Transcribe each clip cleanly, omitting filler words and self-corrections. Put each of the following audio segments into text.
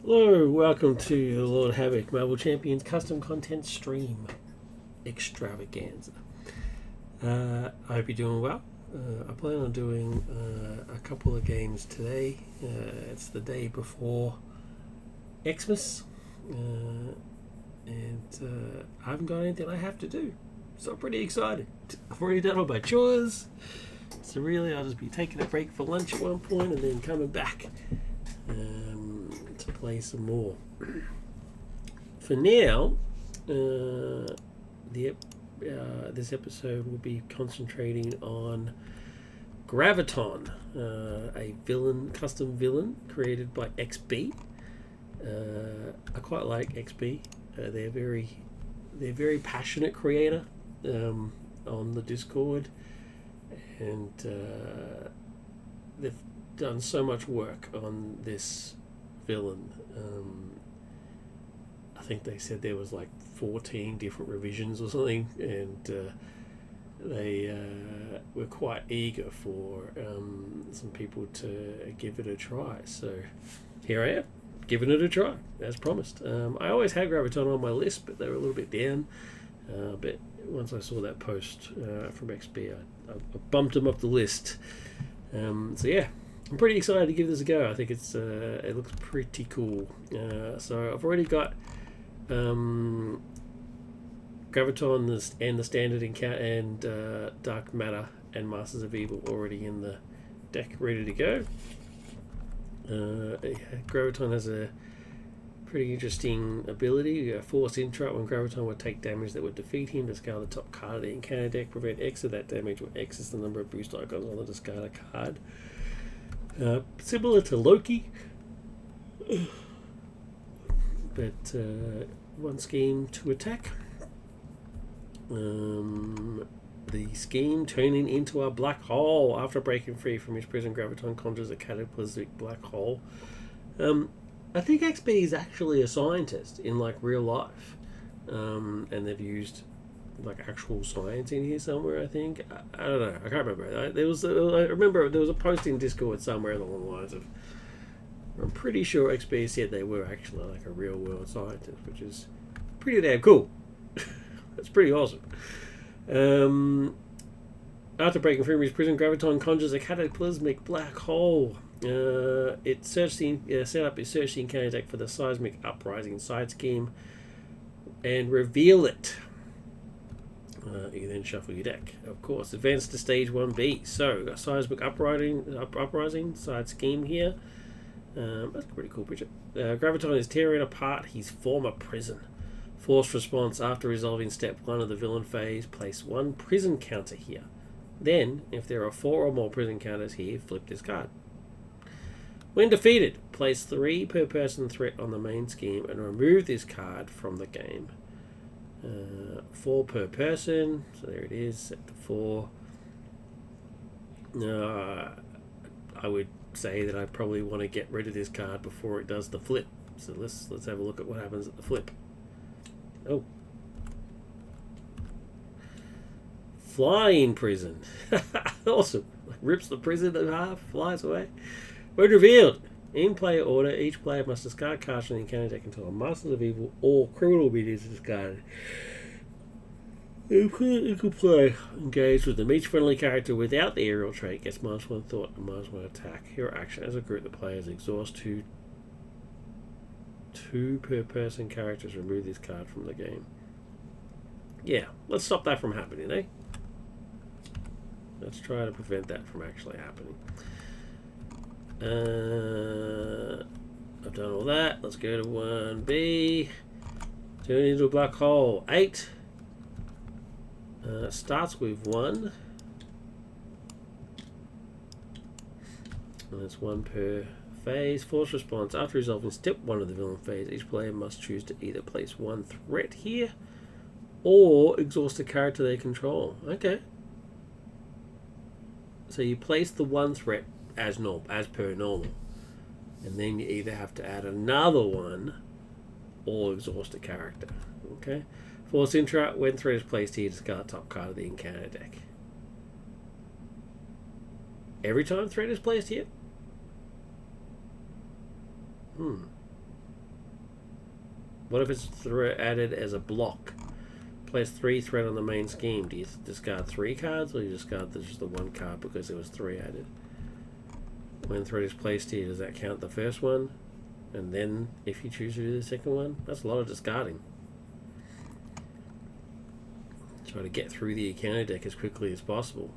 Hello, welcome to the Lord Havoc Marvel Champions custom content stream extravaganza. I hope you're doing well. I plan on doing a couple of games today. It's the day before Xmas, and I haven't got anything I have to do, so I'm pretty excited. I've already done all my chores, so really I'll just be taking a break for lunch at one point and then coming back to play some more. For now, this episode will be concentrating on Graviton, a custom villain created by XB. I quite like XB. They're very passionate creator on the Discord, and they've done so much work on this villain. I think they said there was like 14 different revisions or something, and they were quite eager for some people to give it a try. So here I am, giving it a try, as promised. I always had Graviton on my list, but they were a little bit down. But once I saw that post from XB, I bumped them up the list. So yeah, I'm pretty excited to give this a go. I think it looks pretty cool. So I've already got Graviton and the Standard and Dark Matter and Masters of Evil already in the deck, ready to go. Graviton has a pretty interesting ability. Force Interrupt. When Graviton would take damage that would defeat him, discard the top card of the encounter deck. Prevent X of that damage, where X is the number of boost icons on the discard card. Similar to Loki, but one scheme to attack. The scheme turning into a black hole. After breaking free from his prison, Graviton conjures a cataclysmic black hole. I think XB is actually a scientist in like real life, and they've used like actual science in here somewhere. I think I don't know. I can't remember. I remember there was a post in Discord somewhere along the lines of. I'm pretty sure XB said they were actually like a real world scientist, which is pretty damn cool. That's pretty awesome. After breaking free from his prison, Graviton conjures a cataclysmic black hole. It set up his search the encounter deck for the Seismic Uprising side scheme and reveal it. You then shuffle your deck. Of course, advance to stage 1B. So, a Seismic Uprising side scheme here. That's a pretty cool picture. Graviton is tearing apart his former prison. Force response. After resolving step 1 of the villain phase, place 1 prison counter here. Then, if there are 4 or more prison counters here, flip this card. When defeated, place 3 per person threat on the main scheme and remove this card from the game. 4 per person, so there it is, set to 4. I would say that I probably want to get rid of this card before it does the flip. So let's have a look at what happens at the flip. Oh. Flying prison. Awesome. Rips the prison in half, flies away. When revealed, in player order, each player must discard cards from the encounter deck until a Masters of Evil or Criminal Minion is discarded. You can play engage with them. Each friendly character without the aerial trait gets -1 thought and -1 attack. Hero action. As a group, the players exhaust two per person characters. Remove this card from the game. Yeah, let's stop that from happening, eh? Let's try to prevent that from actually happening. I've done all that. Let's go to 1B. Turn into a black hole. 8. Starts with 1. And that's 1 per phase. Force response. After resolving step 1 of the villain phase, each player must choose to either place 1 threat here or exhaust a character they control. Okay. So you place the 1 threat as per normal, and then you either have to add another one or exhaust a character. Okay. Force Interrupt. When threat is placed here, discard top card of the encounter deck. Every time threat is placed here? What if it's added as a block? Place 3 threat on the main scheme. Do you discard 3 cards, or you discard just the 1 card because there was 3 added? When threat is placed here, does that count the first one? And then if you choose to do the second one? That's a lot of discarding. Try to get through the encounter deck as quickly as possible.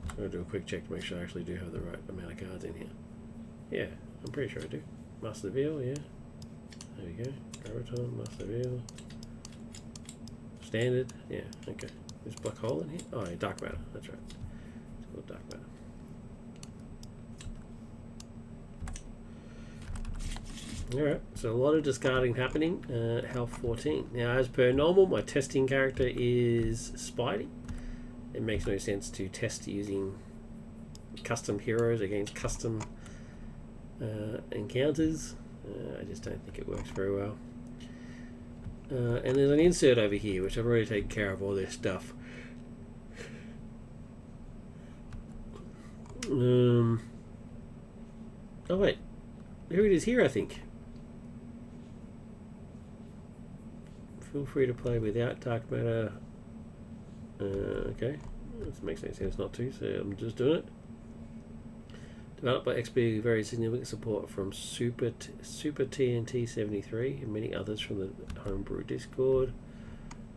I'm going to do a quick check to make sure I actually do have the right amount of cards in here. Yeah, I'm pretty sure I do. Master Veil, yeah. There we go. Graviton, Master Veil. Standard, yeah, okay. There's Black Hole in here? Oh, yeah, Dark Matter, that's right. It's called Dark Matter. Alright, so a lot of discarding happening. Health 14. Now, as per normal, my testing character is Spidey. It makes no sense to test using custom heroes against custom encounters. I just don't think it works very well. And there's an insert over here, which I've already taken care of all this stuff. Oh wait, here it is here, I think. Feel free to play without Dark Matter. Okay, this makes no sense not to, so I'm just doing it. Developed by XP, very significant support from Super TNT 73 and many others from the Homebrew Discord.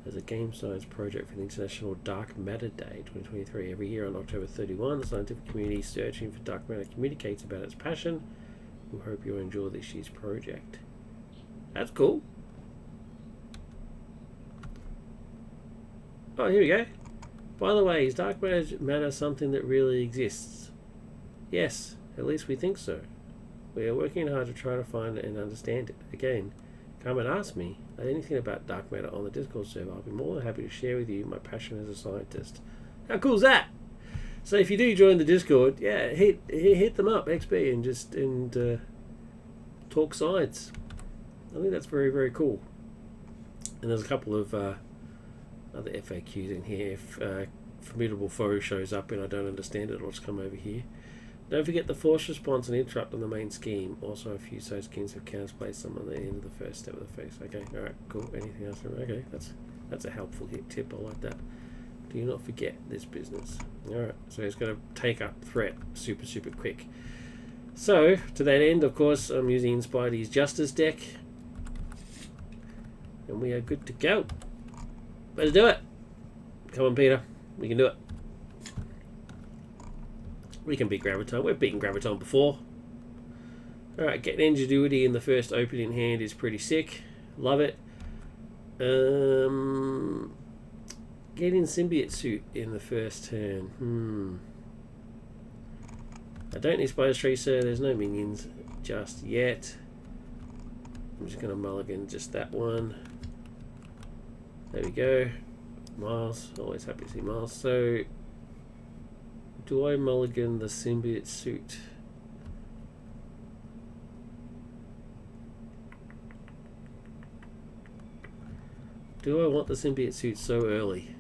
As a game science project for the International Dark Matter Day 2023. Every year on October 31, the scientific community searching for dark matter communicates about its passion. We hope you enjoy this year's project. That's cool. Oh, here we go. By the way, is dark matter something that really exists? Yes, at least we think so. We are working hard to try to find and understand it. Again, come and ask me anything about dark matter on the Discord server. I'll be more than happy to share with you my passion as a scientist. How cool is that? So if you do join the Discord, yeah, hit them up, XP, and just talk science. I think that's very, very cool. And there's a couple of other FAQs in here. If formidable foe shows up and I don't understand it, I'll just come over here. Don't forget the force response and interrupt on the main scheme. Also, a few side schemes have counters placed them on the end of the first step of the phase. Okay, alright, cool. Anything else? Okay, that's a helpful tip. I like that. Do not forget this business. Alright, so it's going to take up threat super, super quick. So, to that end, of course, I'm using Spidey's Justice deck. And we are good to go. Let's do it. Come on, Peter. We can do it. We can beat Graviton. We've beaten Graviton before. Alright, getting Ingenuity in the first opening hand is pretty sick. Love it. Getting Symbiote Suit in the first turn. I don't need Spider Tracer. There's no minions just yet. I'm just going to mulligan just that one. There we go. Miles. Always happy to see Miles. So, do I mulligan the Symbiote Suit? Do I want the Symbiote Suit so early?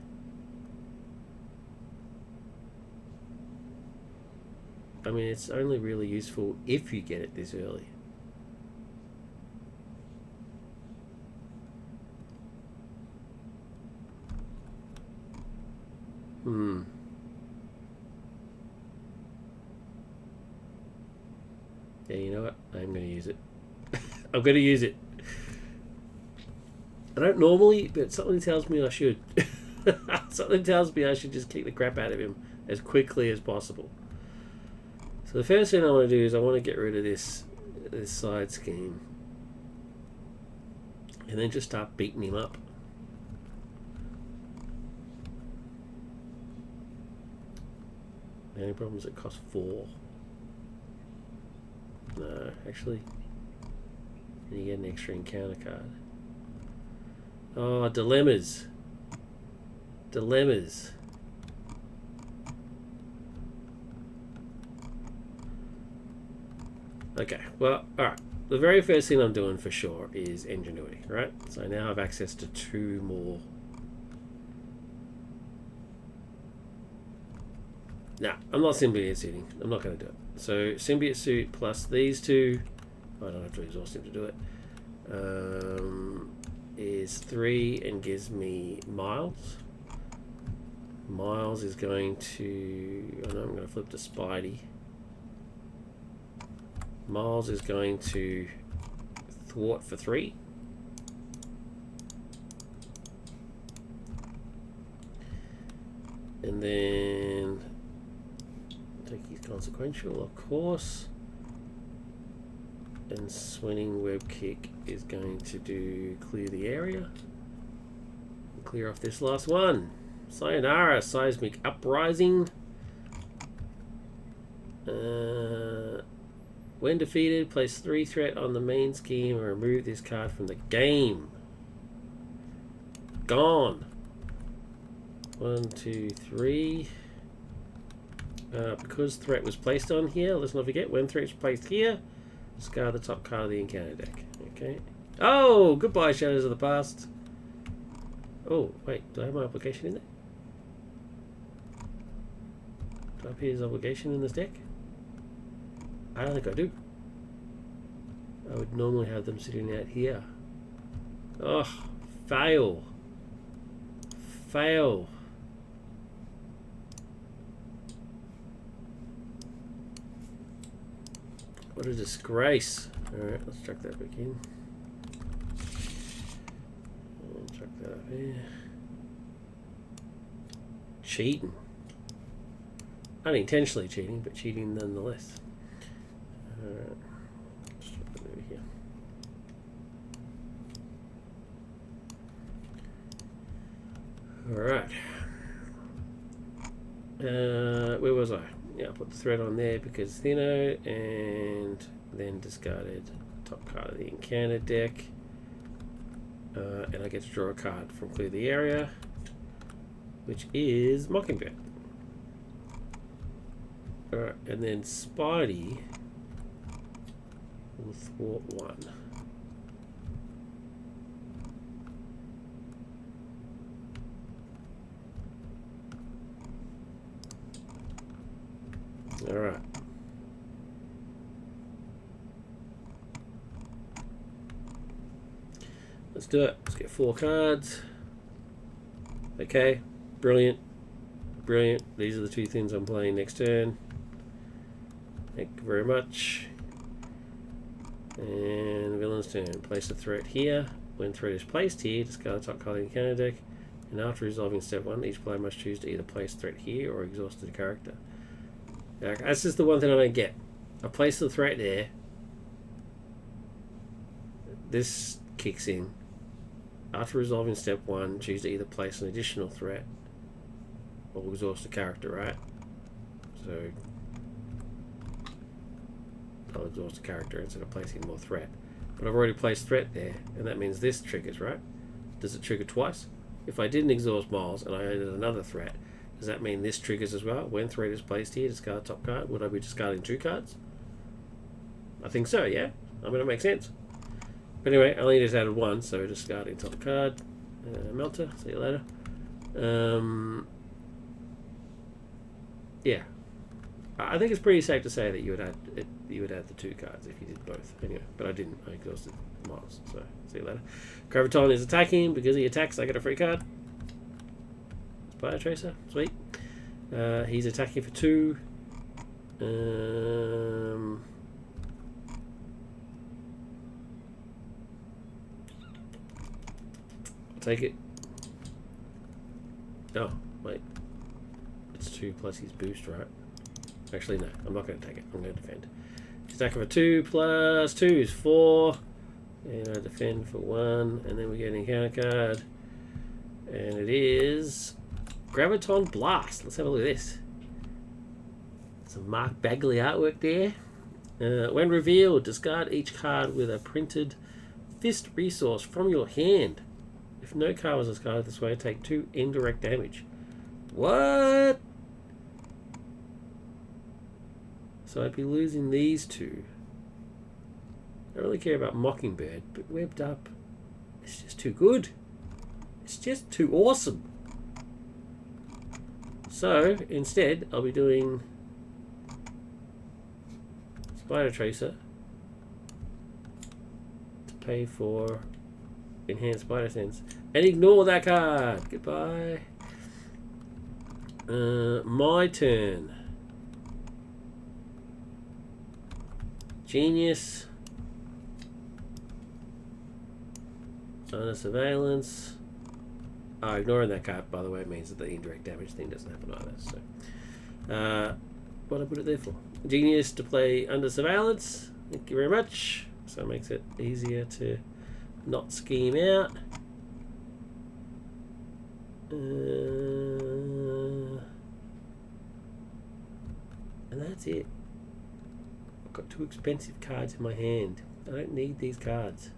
I mean, it's only really useful if you get it this early. Yeah, you know what? I'm going to use it. I'm going to use it. I don't normally, but something tells me I should. Something tells me I should just kick the crap out of him as quickly as possible. So the first thing I want to do is I want to get rid of this side scheme. And then just start beating him up. The only problem is it costs 4. No, actually, you get an extra encounter card. Oh, dilemmas. Dilemmas. Okay, well, alright. The very first thing I'm doing for sure is Ingenuity, right? So I now have access to 2 more. Nah, I'm not Symbiote Suiting. I'm not going to do it. So Symbiote Suit plus these 2 I don't have to exhaust him to do it. Is 3 and gives me Miles. Miles is going to... I know I'm going to flip to Spidey. Miles is going to thwart for 3. And then take his consequential, of course. And swinging web kick is going to do clear the area. And clear off this last one. Sayonara, seismic uprising. When defeated, place 3 threat on the main scheme and remove this card from the game. Gone. 1, 2, 3. Because threat was placed on here, let's not forget, when threat is placed here, discard the top card of the encounter deck. Okay. Oh, goodbye, Shadows of the Past. Oh, wait, do I have my obligation in there? Do I appear as obligation in this deck? I don't think I do. I would normally have them sitting out here. Oh, fail. Fail. What a disgrace. Alright, let's chuck that back in. And chuck that up here. Cheating. Unintentionally cheating, but cheating nonetheless. Alright. Let's chuck that over here. Alright. Where was I? Yeah, I put the thread on there because Thinno, and then discarded top card of the encounter deck. And I get to draw a card from clear the area, which is Mockingbird. Alright, and then Spidey will thwart 1. Alright. Let's do it. Let's get 4 cards. Okay. Brilliant. Brilliant. These are the 2 things I'm playing next turn. Thank you very much. And villain's turn. Place a threat here. When threat is placed here, discard the top card of the encounter deck. And after resolving step 1, each player must choose to either place threat here or exhaust the character. That's just the one thing I don't get. I place the threat there. This kicks in. After resolving step 1, choose to either place an additional threat or exhaust the character, right? So I'll exhaust the character instead of placing more threat. But I've already placed threat there, and that means this triggers, right? Does it trigger twice? If I didn't exhaust Miles and I added another threat, does that mean this triggers as well? When threat is placed here, discard top card. Would I be discarding 2 cards? I think so, yeah? I mean, it makes sense. But anyway, I only just added 1, so discarding top card. Melter, see you later. Yeah. I think it's pretty safe to say that you would add the 2 cards if you did both. Anyway, but I didn't. I exhausted Miles, so see you later. Graviton is attacking. Because he attacks, I get a free card. Spider Tracer, sweet. He's attacking for 2. I'll take it. Oh, wait. It's 2 plus his boost, right? Actually, no. I'm not going to take it. I'm going to defend. He's attacking for 2 plus 2 is 4. And I defend for 1. And then we get an encounter card. And it is Graviton Blast. Let's have a look at this. Some Mark Bagley artwork there. When revealed, discard each card with a printed fist resource from your hand. If no card was discarded this way, take 2 indirect damage. What? So I'd be losing these 2. I don't really care about Mockingbird, but Webbed Up, it's just too good. It's just too awesome. So instead, I'll be doing Spider Tracer pay for enhanced spider sense. And ignore that card. Goodbye. My turn. Genius. Under surveillance. Oh, ignoring that card, by the way, means that the indirect damage thing doesn't happen either. So, what did I put it there for? Genius to play under surveillance. Thank you very much. So it makes it easier to not scheme out. And that's it. I've got 2 expensive cards in my hand. I don't need these cards.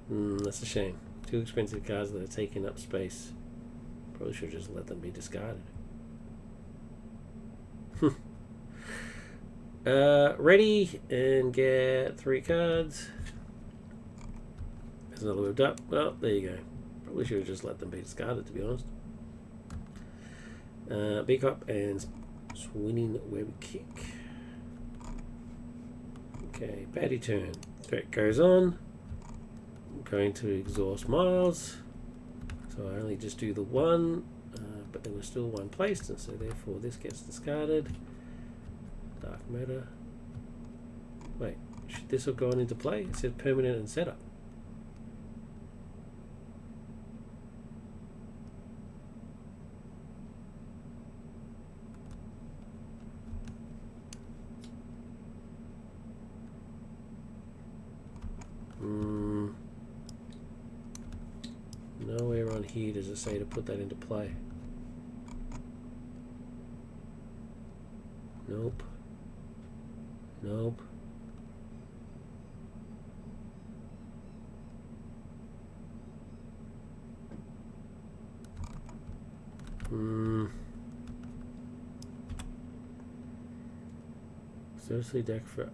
That's a shame. 2 expensive cards that are taking up space. Probably should just let them be discarded. Ready and get 3 cards. There's another moved up. Well, there you go. Probably should have just let them be discarded, to be honest. Big hop and swinging web kick. Okay, baddie turn. Threat goes on. I'm going to exhaust Miles. So I only just do the 1, but there was still 1 placed, and so therefore this gets discarded. Dark matter. Wait, should this have gone into play? It said permanent and setup. Nowhere on here does it say to put that into play. Nope. Nope. Seriously, deck for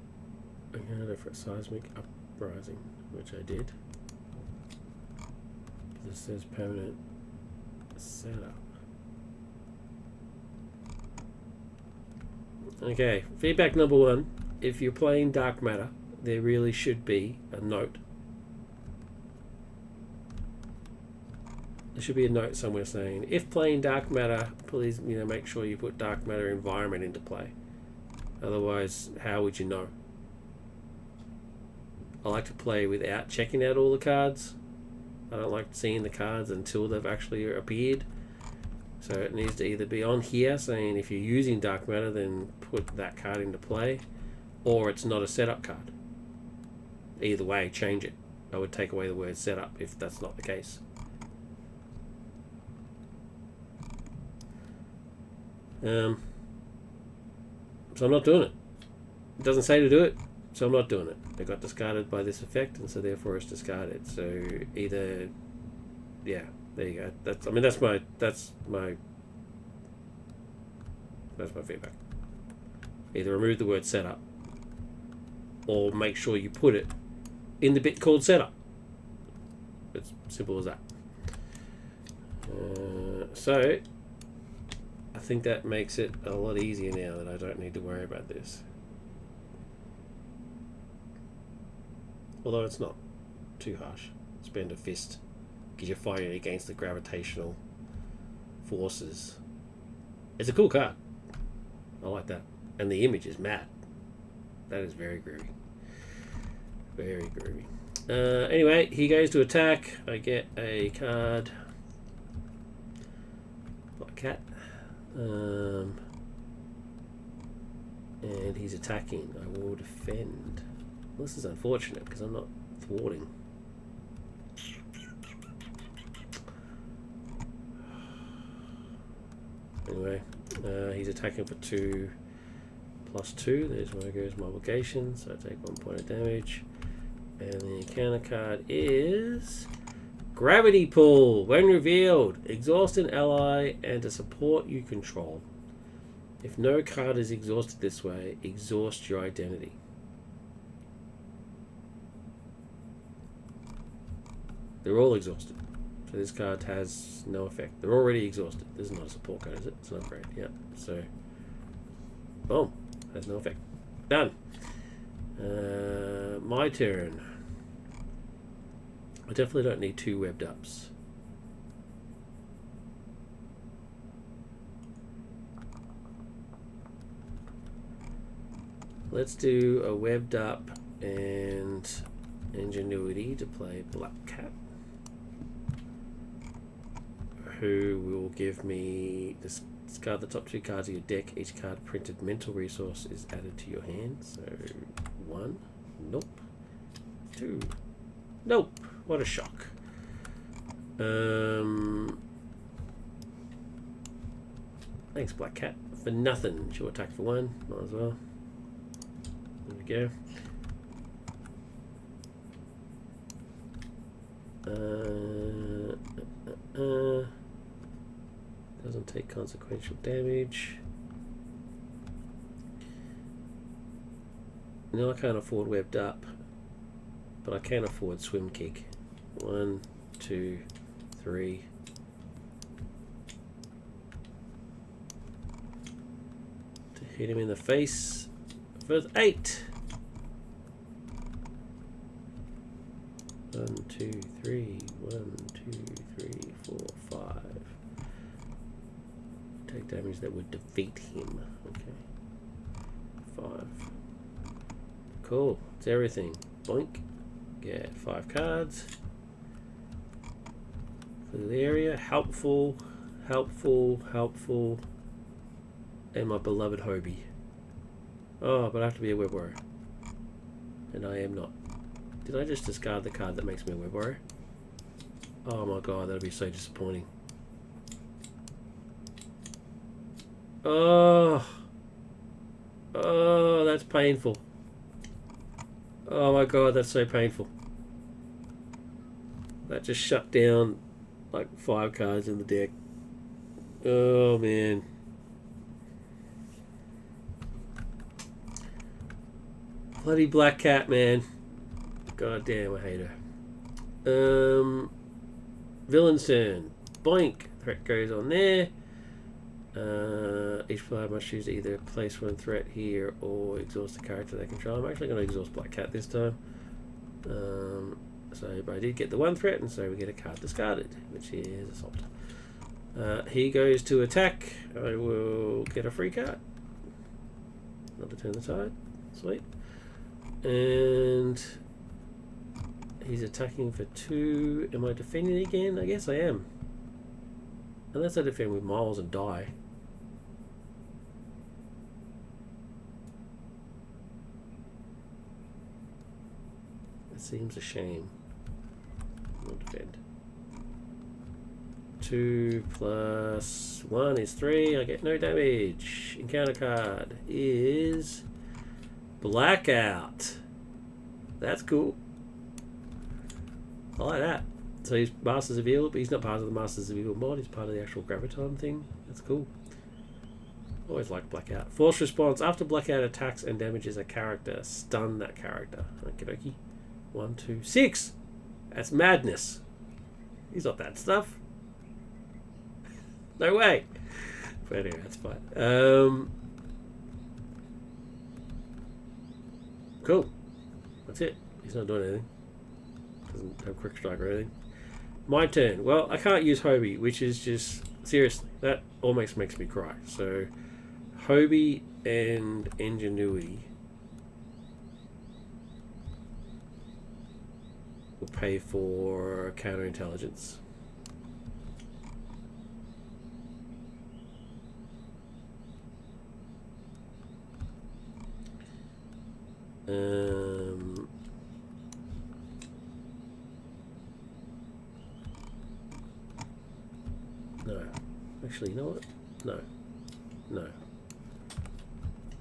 a seismic uprising, which I did. This says permanent setup. Okay, feedback number 1. If you're playing dark matter, there really should be a note. There should be a note somewhere saying, if playing dark matter, please make sure you put dark matter environment into play. Otherwise, how would you know? I like to play without checking out all the cards. I don't like seeing the cards until they've actually appeared. So it needs to either be on here saying if you're using dark matter, then put that card into play, or it's not a setup card. Either way, change it. I would take away the word setup if that's not the case. So I'm not doing it. It doesn't say to do it, so I'm not doing it. It got discarded by this effect, and so therefore it's discarded. So either, yeah, there you go. That's my feedback. Either remove the word setup, or make sure you put it in the bit called setup. It's simple as that. So I think that makes it a lot easier now that I don't need to worry about this. Although it's not too harsh. Spend a fist because you're fighting against the gravitational forces. It's a cool card. I like that. And the image is mad. That is very groovy. Very groovy. Anyway, he goes to attack. I get a card. Like cat. And he's attacking. I will defend. Well, this is unfortunate because I'm not thwarting. Anyway, he's attacking for 2 + 2. There's where goes my obligation. So I take 1 point of damage. And the counter card is Gravity Pull. When revealed, exhaust an ally and a support you control. If no card is exhausted this way, exhaust your identity. They're all exhausted. So this card has no effect. They're already exhausted. This is not a support card, is it? It's an upgrade. Yeah. So, boom. Has no effect. Done. My turn. I definitely don't need 2 webbed ups. Let's do a webbed up and ingenuity to play Black Cat, who will give me this. Discard the top 2 cards of your deck. Each card printed mental resource is added to your hand. So 1, nope. 2, nope. What a shock. Thanks, Black Cat. For nothing. She'll attack for 1. Might as well. There we go. Doesn't take consequential damage. No, I can't afford webbed up, but I can afford swim kick. 1, 2, 3. To hit him in the face for 8. 1, 2, 3. 1, 2, 3, 4, 5. Take damage that would defeat him. Okay. 5. Cool. It's everything. Boink. Get 5 cards. For the area. Helpful. Helpful. Helpful. And my beloved Hobie. Oh, but I have to be a web warrior. And I am not. Did I just discard the card that makes me a web warrior? Oh my god, that'll be so disappointing. Oh. Oh, that's painful. Oh my god, that's so painful. That just shut down like 5 cards in the deck. Oh man. Bloody Black Cat, man. God damn, I hate her. Villain's turn. Boink. Threat goes on there. Each player must choose to either place 1 threat here or exhaust the character they control. I'm actually going to exhaust Black Cat this time. But I did get the 1 threat, and so we get a card discarded, which is Assault. He goes to attack. I will get a free card. Not to turn the tide. Sweet. And he's attacking for 2. Am I defending again? I guess I am. Unless I defend with Miles and die. It seems a shame. I'll defend. 2 plus 1 is 3. I get no damage. Encounter card is Blackout. That's cool. I like that. So he's Masters of Evil, but he's not part of the Masters of Evil mod. He's part of the actual Graviton thing. That's cool. Always like Blackout. Force response. After Blackout attacks and damages a character, stun that character. Okie dokie. 1, 2, 6. That's madness. He's not that stuff. No way. But anyway, that's fine. Cool. That's it. He's not doing anything. Doesn't have quick strike or anything. My turn. Well, I can't use Hobie, which is just seriously, that almost makes me cry. So Hobie and Ingenuity will pay for counterintelligence. No. Actually, you know what? No. No.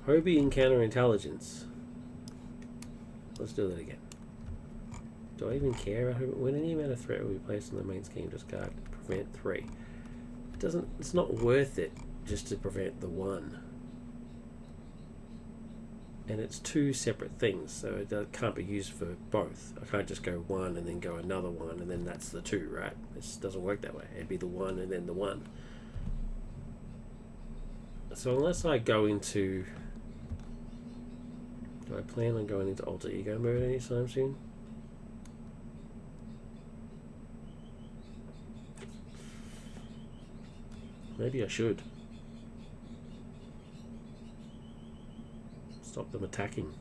Hobie and counterintelligence. Let's do that again. Do I even care about Hobie? When any amount of threat will be placed on the main scheme, discard prevent 3. It doesn't. It's not worth it just to prevent the 1. And it's 2 separate things, so it can't be used for both. I can't just go 1 and then go another 1 and then that's the 2, right? It just doesn't work that way. It'd be the 1 and then the 1. So unless I go into Do I plan on going into alter ego mode anytime soon? Maybe I should. Stop them attacking.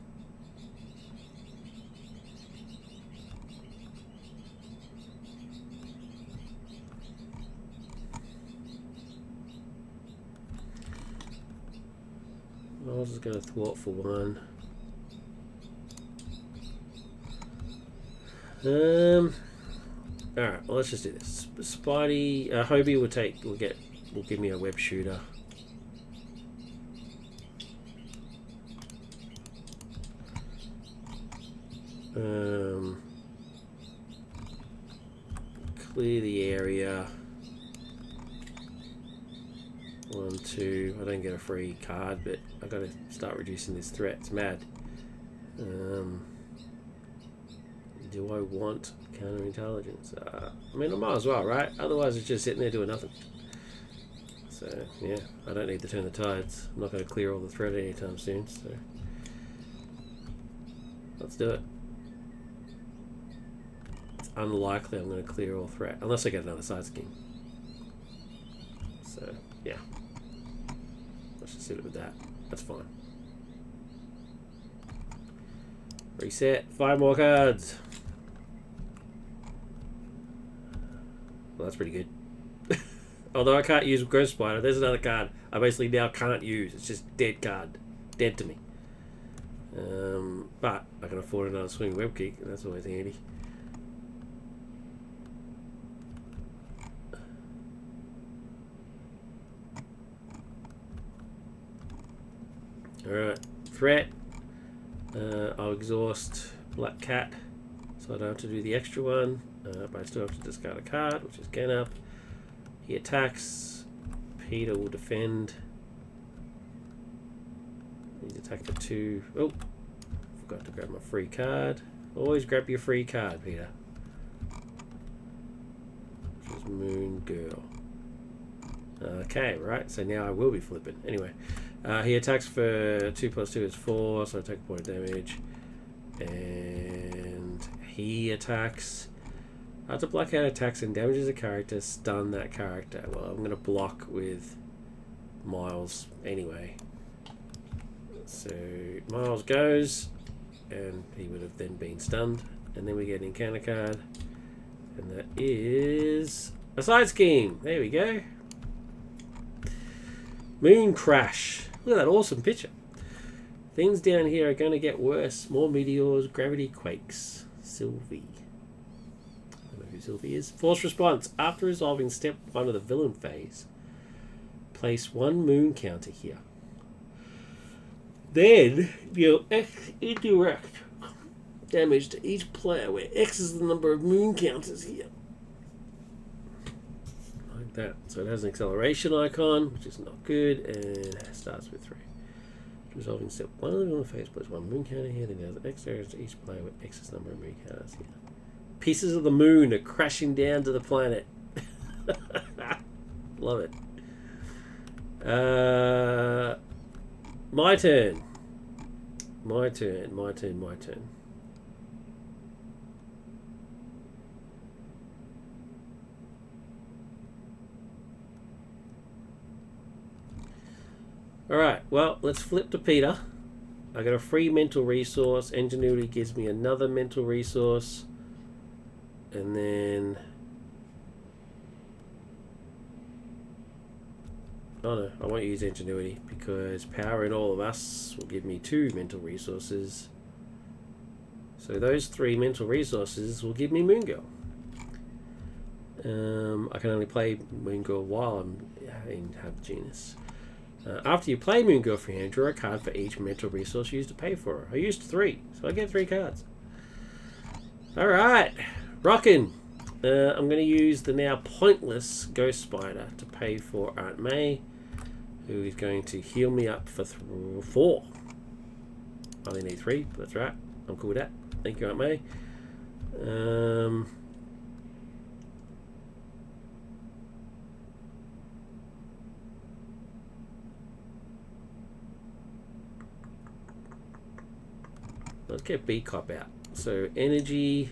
I was just going to thwart for one. Alright, well, let's just do this. Spidey, Hobie will give me a web shooter. Clear the area. 1, 2. I don't get a free card, but I got to start reducing this threat. It's mad. Do I want counterintelligence? I mean, I might as well, right? Otherwise, it's just sitting there doing nothing. So, yeah, I don't need to turn the tides. I'm not going to clear all the threat anytime soon, so let's do it. It's unlikely I'm going to clear all threat, unless I get another side scheme. So, yeah. Let's just hit it with that. That's fine. Reset. 5 more cards. Well, that's pretty good. Although I can't use Ghost Spider, there's another card I basically now can't use. It's just dead card. Dead to me. But I can afford another swing web kick, and that's always handy. Alright. Threat. I'll exhaust Black Cat, so I don't have to do the extra one. But I still have to discard a card, which is Genup. He attacks. Peter will defend. He's attack for 2. Oh, forgot to grab my free card. Always grab your free card, Peter. Which is Moon Girl. Okay, right. So now I will be flipping. Anyway, he attacks for 2 + 2 is 4, so I take a point of damage. And he attacks. After Black Cat attacks and damages a character, stun that character. Well, I'm going to block with Miles anyway. So Miles goes, and he would have then been stunned. And then we get an encounter card, and that is a side scheme. There we go. Moon Crash. Look at that awesome picture. Things down here are going to get worse. More meteors, gravity quakes. Sylvie. Sylvie is. Force response. After resolving step 1 of the villain phase, place 1 moon counter here. Then deal X indirect damage to each player, where X is the number of moon counters here. Like that. So it has an acceleration icon, which is not good, and it starts with 3. Resolving step 1 of the villain phase, place 1 moon counter here, then it has X damage to each player, where X is the number of moon counters here. Pieces of the moon are crashing down to the planet. Love it. My turn. My turn. Alright, well, let's flip to Peter. I got a free mental resource. Ingenuity gives me another mental resource. And then... oh no, I won't use Ingenuity, because Power in All of Us will give me 2 mental resources. So those 3 mental resources will give me Moon Girl. I can only play Moon Girl while I'm in Have Genus. After you play Moon Girl for hand, draw a card for each mental resource used to pay for her. I used 3, so I get 3 cards. Alright. Rockin'. I'm going to use the now pointless Ghost Spider to pay for Aunt May, who is going to heal me up for 4. I only need 3, but that's right. I'm cool with that. Thank you, Aunt May. Let's get B cop out. So energy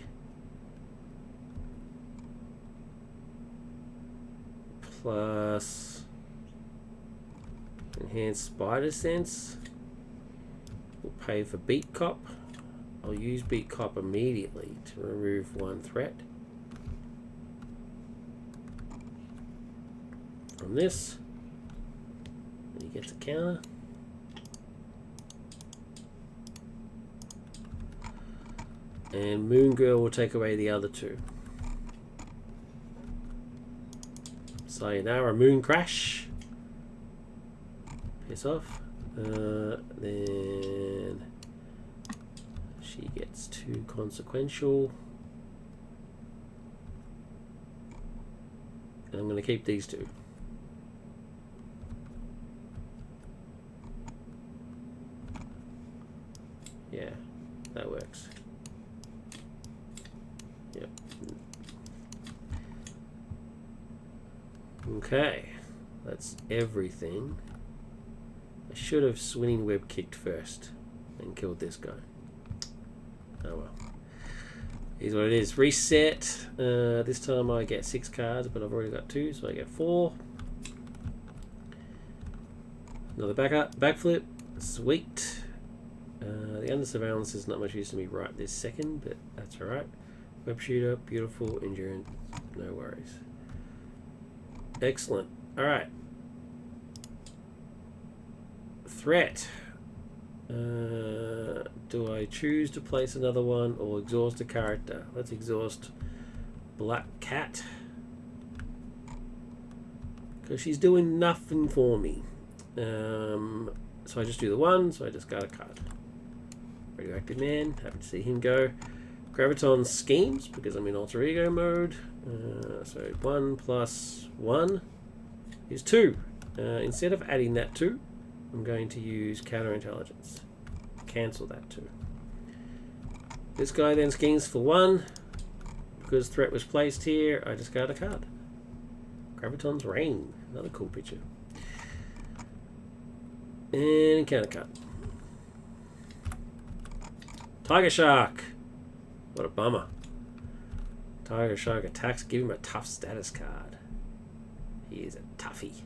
plus enhanced spider sense. We'll pay for beat cop. I'll use beat cop immediately to remove one threat from this. And he gets a counter. And Moon Girl will take away the other two. Sayonara, Moon Crash. Piss off. Then she gets 2 consequential. And I'm going to keep these 2. Yeah, that works. Yep. Okay, that's everything. I should have swinging web kicked first and killed this guy. Oh well. Here's what it is. Reset. This time I get 6 cards, but I've already got 2, so I get 4. Another backflip. Sweet. The under surveillance is not much use to me right this second, but that's alright. Web shooter, beautiful, endurance, no worries. Excellent. Alright. Threat. Do I choose to place another one or exhaust a character? Let's exhaust Black Cat. Because she's doing nothing for me. So I just do the 1, so I discard a card. Radioactive Man, happy to see him go. Graviton Schemes, because I'm in alter ego mode. So 1 plus 1 is 2. Instead of adding that 2, I'm going to use counterintelligence. Cancel that 2. This guy then schemes for 1. Because threat was placed here, I discard a card. Graviton's Rain, another cool picture. And counter card. Tiger Shark. What a bummer. Tiger Shark attacks, give him a tough status card. He is a toughie.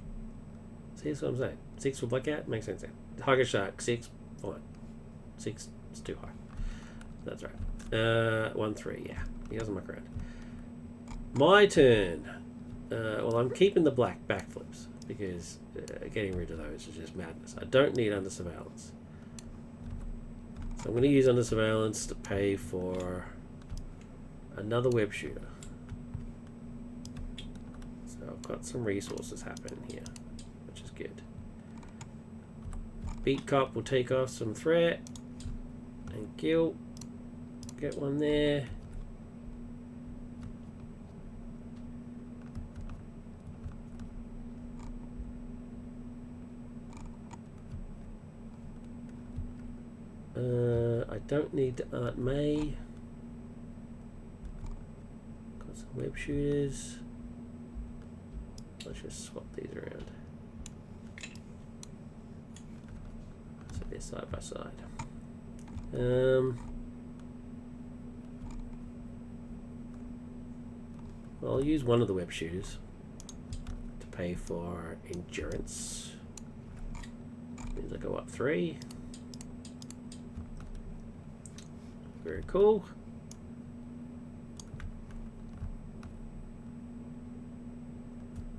See, that's what I'm saying. 6 for Blackout makes sense. Tiger Shark, 6, fine. 6 is too high. That's right. 1, 3, yeah. He doesn't muck around. My turn. Well, I'm keeping the black backflips because getting rid of those is just madness. I don't need under surveillance. So I'm going to use under surveillance to pay for another web shooter. So I've got some resources happening here, which is good. Beat Cop will take off some threat and guilt. Get one there. I don't need the Aunt May. Got some web shooters. Let's just swap these around. So they're side by side. Well, I'll use one of the web shooters to pay for endurance. Means I go up 3. Very cool.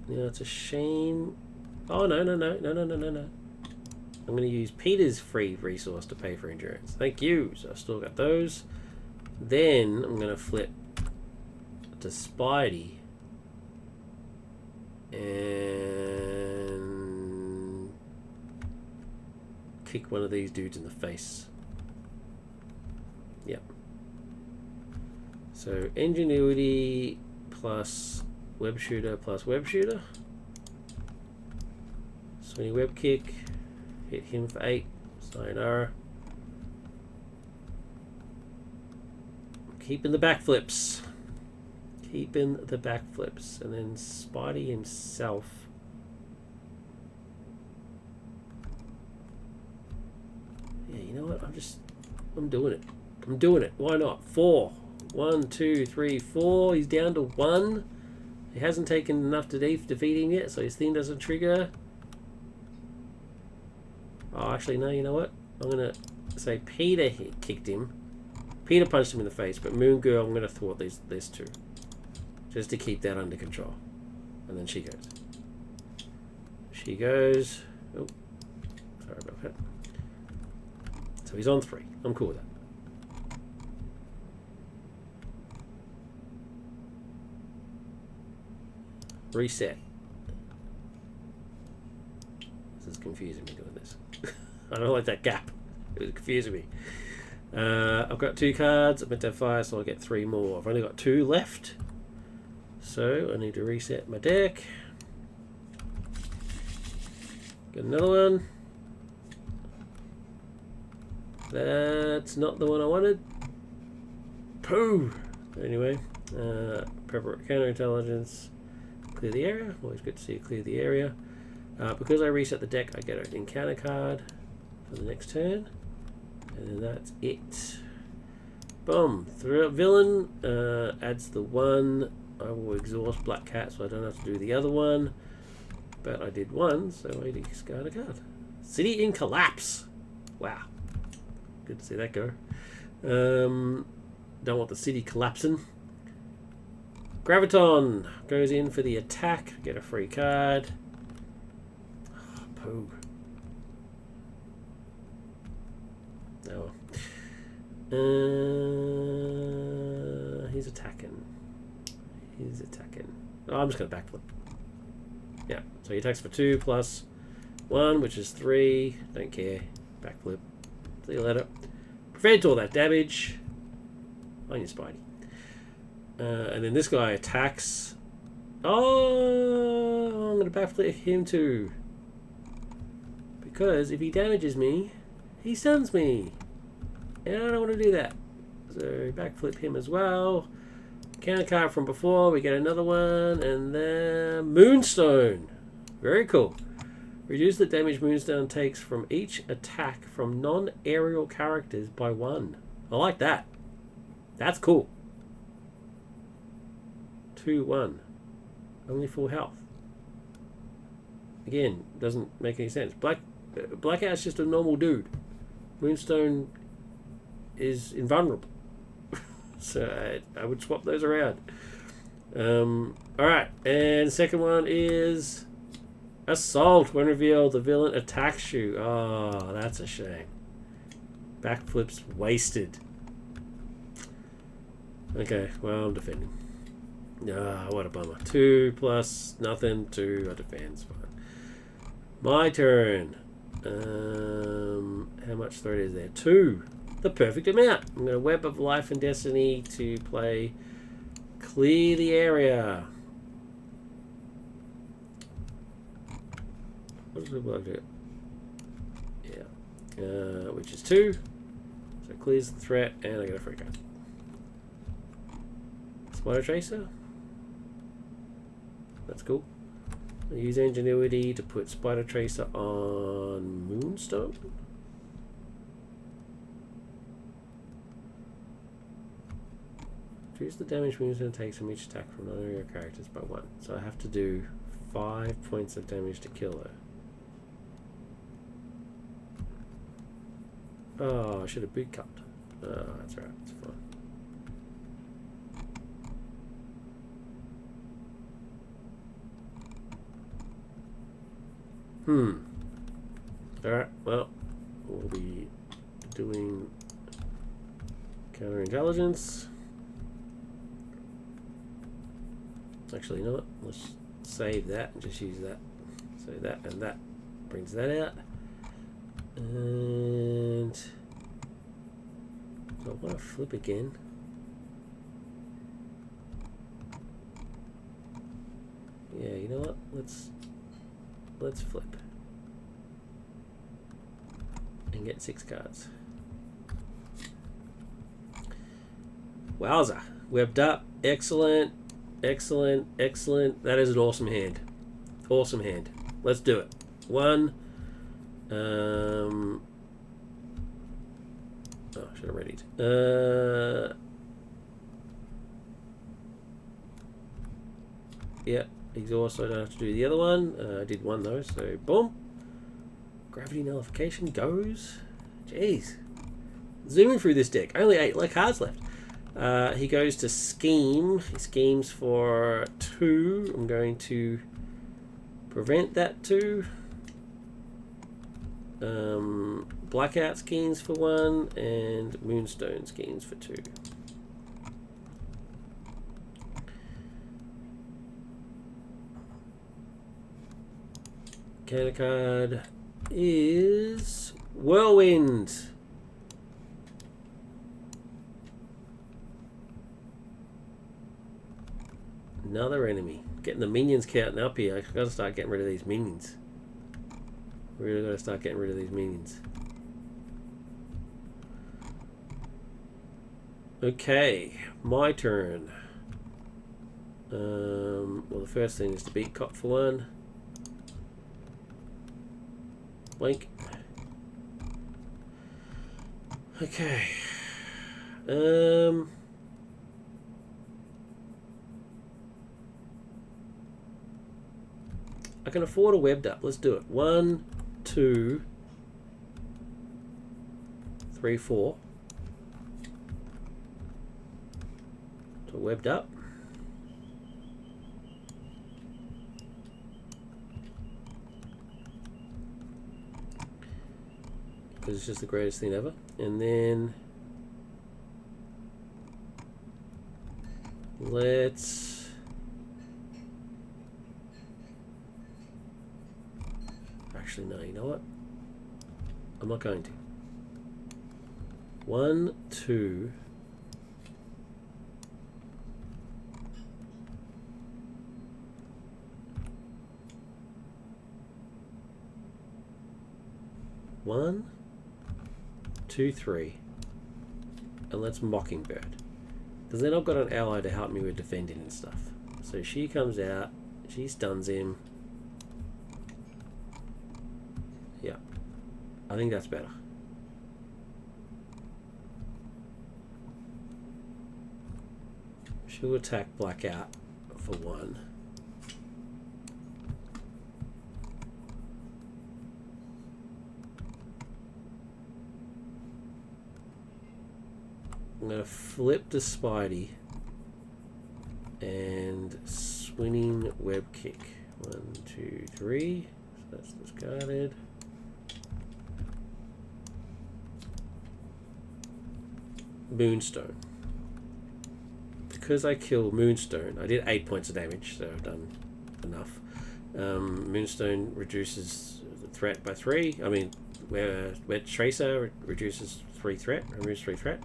Yeah, it's a shame. Oh, no. I'm going to use Peter's free resource to pay for endurance. Thank you. So I've still got those. Then I'm going to flip to Spidey. And kick one of these dudes in the face. Yep. So ingenuity plus web shooter plus web shooter. Swing web kick. Hit him for 8. Sayonara. Keeping the backflips. Keeping the backflips. And then Spidey himself. Yeah, you know what? I'm doing it. I'm doing it. Why not? 4. 1, 2, 3, 4. He's down to 1. He hasn't taken enough to defeat him yet, so his thing doesn't trigger. Oh, actually, no, you know what? I'm going to say Peter kicked him. Peter punched him in the face, but Moon Girl, I'm going to thwart these two. Just to keep that under control. And then she goes. She goes. Oh, sorry about that. So he's on 3. I'm cool with that. Reset. This is confusing me doing this. I don't like that gap. It was confusing me. I've got 2 cards. I'm meant to have 5, so I'll get 3 more. I've only got 2 left. So I need to reset my deck. Get another one. That's not the one I wanted. Pooh! Anyway, counterintelligence. Clear the area. Always good to see you clear the area. Because I reset the deck, I get an encounter card for the next turn. And then that's it. Boom. Villain adds the 1. I will exhaust Black Cat so I don't have to do the other one. But I did 1, so I discard a card. City in Collapse. Wow. Good to see that go. Don't want the city collapsing. Graviton goes in for the attack. Get a free card. Oh, poo. Oh. He's attacking. He's attacking. Oh, I'm just going to backflip. Yeah, so he attacks for 2 plus 1, which is 3. Don't care. Backflip. See you later. Prevent all that damage on your Spidey. And then this guy attacks. Oh, I'm going to backflip him too. Because if he damages me, he stuns me. And I don't want to do that. So backflip him as well. Counter card from before. We get another one. And then Moonstone. Very cool. Reduce the damage Moonstone takes from each attack from non-aerial characters by 1. I like that. That's cool. 2-1. Only full health. Again, doesn't make any sense. Blackout's just a normal dude. Moonstone is invulnerable. So I would swap those around. Alright, and second one is Assault. When revealed, the villain attacks you. Oh, that's a shame. Backflips wasted. Okay, well, I'm defending. Ah, what a bummer. 2 plus nothing. 2, I defend. Fine. My turn. How much threat is there? 2. The perfect amount. I'm going to Web of Life and Destiny to play Clear the Area. What does it look like? Yeah. Which is 2. So it clears the threat, and I get a free card. Spider Tracer. That's cool. I use Ingenuity to put Spider Tracer on Moonstone. Reduce the damage Moonstone takes from each attack from non-area characters by 1. So I have to do 5 points of damage to kill her. Oh, I should have boot cut. Oh, that's right. It's fine. Alright, well, we'll be doing counterintelligence. Actually, you know what? Let's save that and just use that. So that and that brings that out. And I want to flip again. Yeah, you know what? Let's flip and get 6 cards. Wowza. Webbed up. Excellent. Excellent. Excellent. That is an awesome hand. Awesome hand. Let's do it. 1. Oh, should have read it. Yeah, exhaust, so I don't have to do the other one. I did one though, so boom. Gravity nullification goes. Jeez. Zooming through this deck. Only 8 cards left. He goes to scheme. He schemes for 2. I'm going to prevent that 2. Blackout schemes for 1 and Moonstone schemes for 2. Counter card is Whirlwind. Another enemy. Getting the minions counting up here. I've got to start getting rid of these minions. Really got to start getting rid of these minions. Okay, my turn. Well, the first thing is to beat Cop for 1. Blink. Okay. I can afford a webbed up. Let's do it. 1, 2, 3, 4. So webbed up. Because it's just the greatest thing ever. And then let's actually, no, you know what? I'm not going to. 1, 2. One, 2, 3. And let's Mockingbird. Because then I've got an ally to help me with defending and stuff. So she comes out, she stuns him. Yeah, I think that's better. She'll attack Blackout for 1. I'm going to flip to Spidey and Swinging Web Kick. 1, 2, 3. So that's discarded. Moonstone. Because I kill Moonstone, I did 8 points of damage, so I've done enough. Moonstone reduces the threat by 3. I mean, where Tracer reduces 3 threat, removes 3 threat.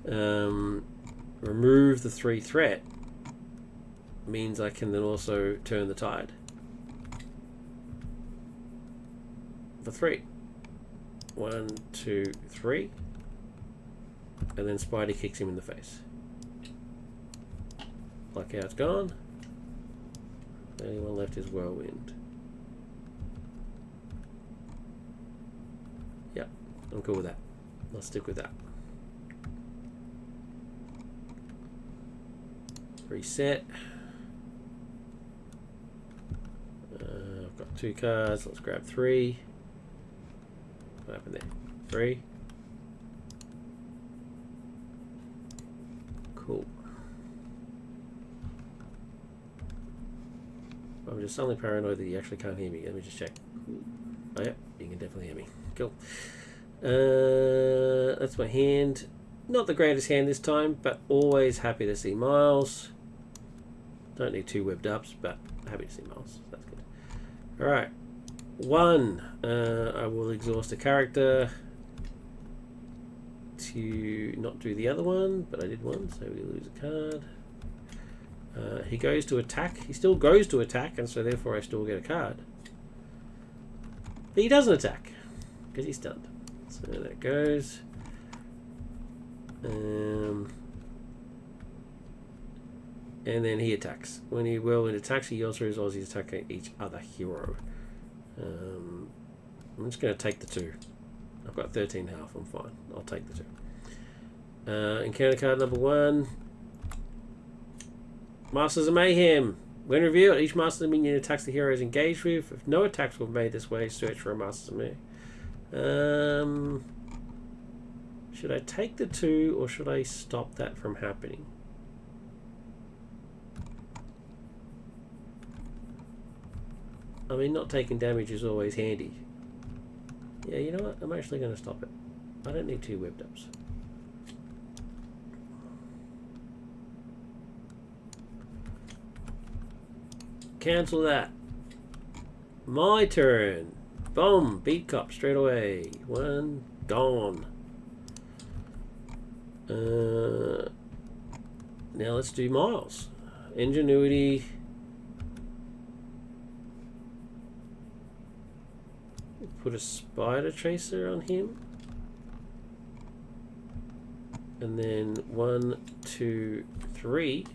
Remove the 3 threat means I can then also turn the tide for 3. 1, 2, 3. And then Spidey kicks him in the face. Blackout's gone. The only one left is Whirlwind. Yep, I'm cool with that. I'll stick with that. Reset. I've got 2 cards. Let's grab 3. What happened there? 3. Cool. I'm just suddenly paranoid that you actually can't hear me. Let me just check. Oh yeah, you can definitely hear me. Cool. That's my hand. Not the greatest hand this time, but always happy to see Miles. Don't need 2 webbed ups, but happy to see Miles. That's good. Alright. 1. I will exhaust a character to not do the other one, but I did one, so we lose a card. He goes to attack. He still goes to attack, and so therefore I still get a card. But he doesn't attack, because he's stunned. So there it goes. And then he attacks. When he Whirlwind attacks, he also resolves his attack at each other hero. I'm just going to take the 2. I've got 13 health. I'm fine. I'll take the 2. Encounter card number 1. Masters of Mayhem. When revealed, each Master minion attacks the hero is engaged with. If no attacks were made this way, search for a Masters of Mayhem. Should I take the 2 or should I stop that from happening? I mean, not taking damage is always handy. Yeah, you know what? I'm actually going to stop it. I don't need 2 webbed ups. Cancel that. My turn. Boom. Beat cop straight away. 1 gone. Now let's do Miles. Ingenuity. Put a spider tracer on him. And then 1, 2, 3.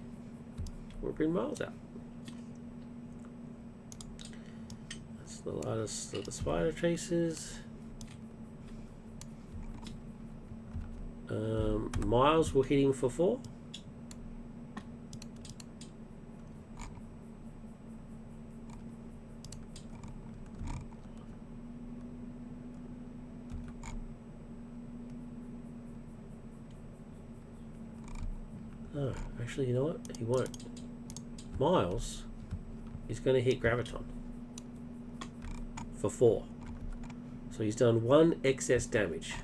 We'll bring Miles out. That's the lightest of the spider tracers. Miles will hit him for 4. No, actually, you know what? He won't. Miles is going to hit Graviton for 4. So he's done 1 excess damage.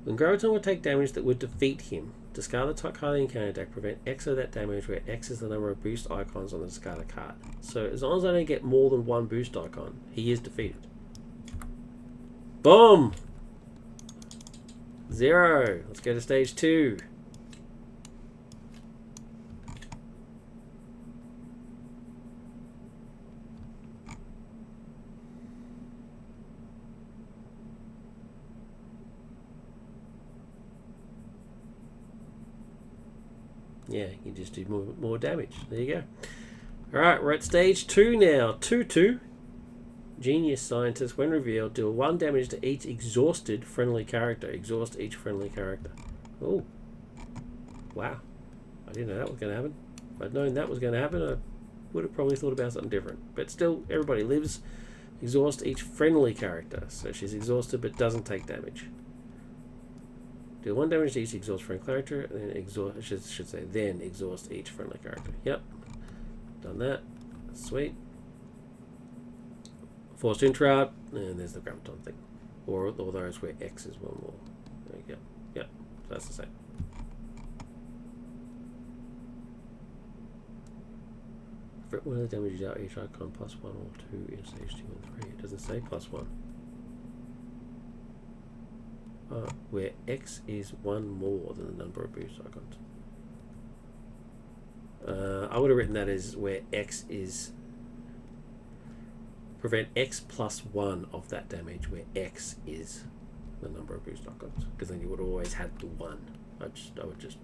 When Graviton would take damage that would defeat him, discard the top card of the encounter deck, prevent X of that damage, where X is the number of boost icons on the discarded card. So as long as I don't get more than 1 boost icon, he is defeated. Boom! 0. Let's go to stage 2. Yeah, you just do more damage. There you go. Alright, we're at stage 2 now. 2-2. Genius Scientist, when revealed, deal 1 damage to each exhausted friendly character. Exhaust each friendly character. Oh. Wow. I didn't know that was going to happen. If I'd known that was going to happen, I would have probably thought about something different. But still, everybody lives. Exhaust each friendly character. So she's exhausted but doesn't take damage. Deal 1 damage to each exhaust friendly character, and then exhaust. Should say then exhaust each friendly character. Yep, done that. Sweet. Forced interrupt, and there's the Graviton thing, or those where X is 1 more. There you go. Yep, that's the same. For one of the damages out each icon +1 or 2 in stage 2 and 3. It doesn't say +1. Where X is 1 more than the number of boost icons. I would have written that as where X is... Prevent X +1 of that damage, where X is the number of boost icons. Because then you would have always had the 1. I would just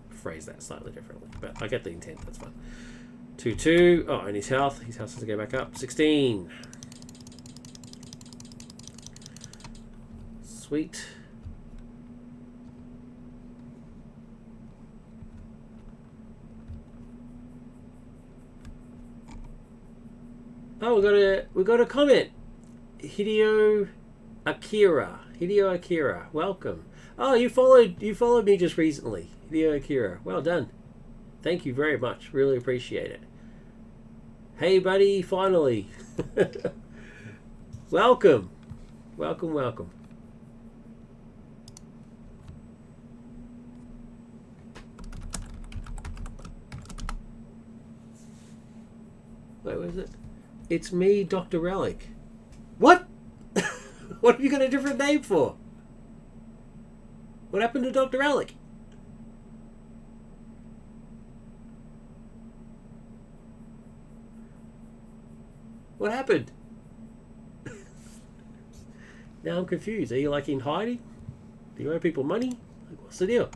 phrase that slightly differently. But I get the intent, that's fine. 2-2. Oh, and his health. His health has to go back up. 16. Sweet. Oh, we got a comment. Hideo Akira, welcome. Oh, you followed me just recently. Hideo Akira, well done. Thank you very much. Really appreciate it. Hey, buddy, finally. Welcome. Welcome. Wait, where is it? It's me, Dr. Relic. What? What have you got a different name for? What happened to Dr. Relic? What happened? Now I'm confused. Are you like in hiding? Do you owe people money? Like, what's the deal?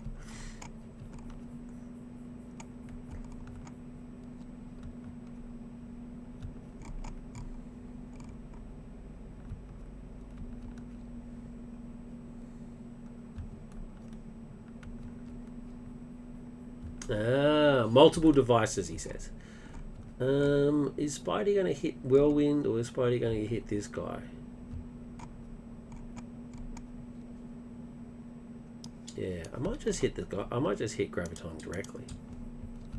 Multiple devices, he says. Is Spidey going to hit Whirlwind, or is Spidey going to hit this guy? Yeah, I might just hit the guy. I might just hit Graviton directly.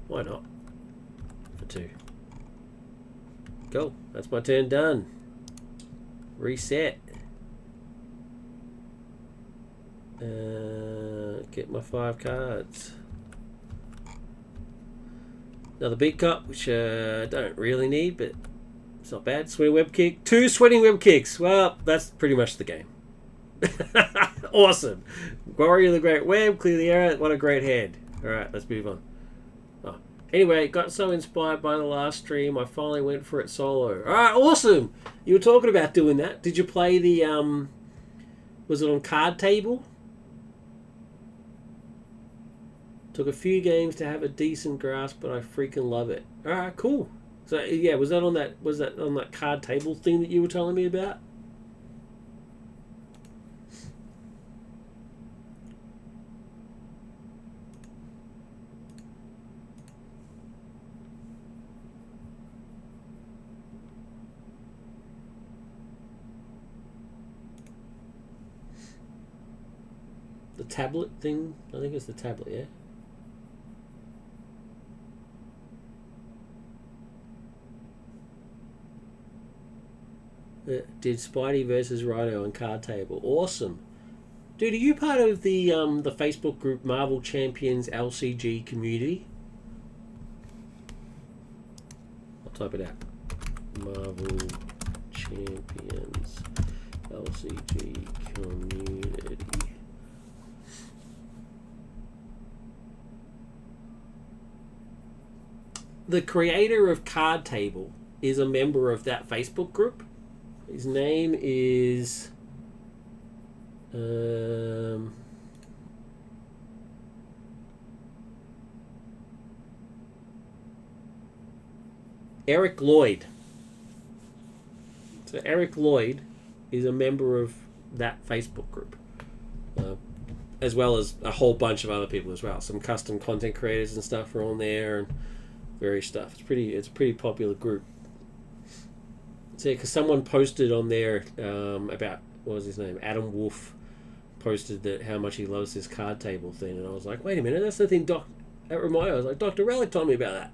Why not? For 2. Cool. That's my turn done. Reset. Get my 5 cards. Another big cup, which I don't really need, but it's not bad. Sweating web kick. 2 sweating web kicks. Well, that's pretty much the game. Awesome. Warrior of the Great Web, clear the error. What a great hand. Alright, let's move on. Anyway, got so inspired by the last stream, I finally went for it solo. Alright, awesome. You were talking about doing that. Did you play the, was it on card table? Took a few games to have a decent grasp, but I freaking love it. Alright, cool. So yeah, was that on that card table thing that you were telling me about? The tablet thing? I think it's the tablet, yeah? Did Spidey versus Rhino on card table. Awesome. Dude, are you part of the Facebook group Marvel Champions LCG community? I'll type it out. Marvel Champions LCG community. The creator of Card Table is a member of that Facebook group. His name is Eric Lloyd. So Eric Lloyd is a member of that Facebook group, as well as a whole bunch of other people as well. Some custom content creators and stuff are on there, and various stuff. It's a pretty popular group. So, because someone posted on there about, what was his name? Adam Wolf posted that how much he loves this card table thing, and I was like, wait a minute, that's the thing that reminded me. I was like, Dr. Relic told me about that.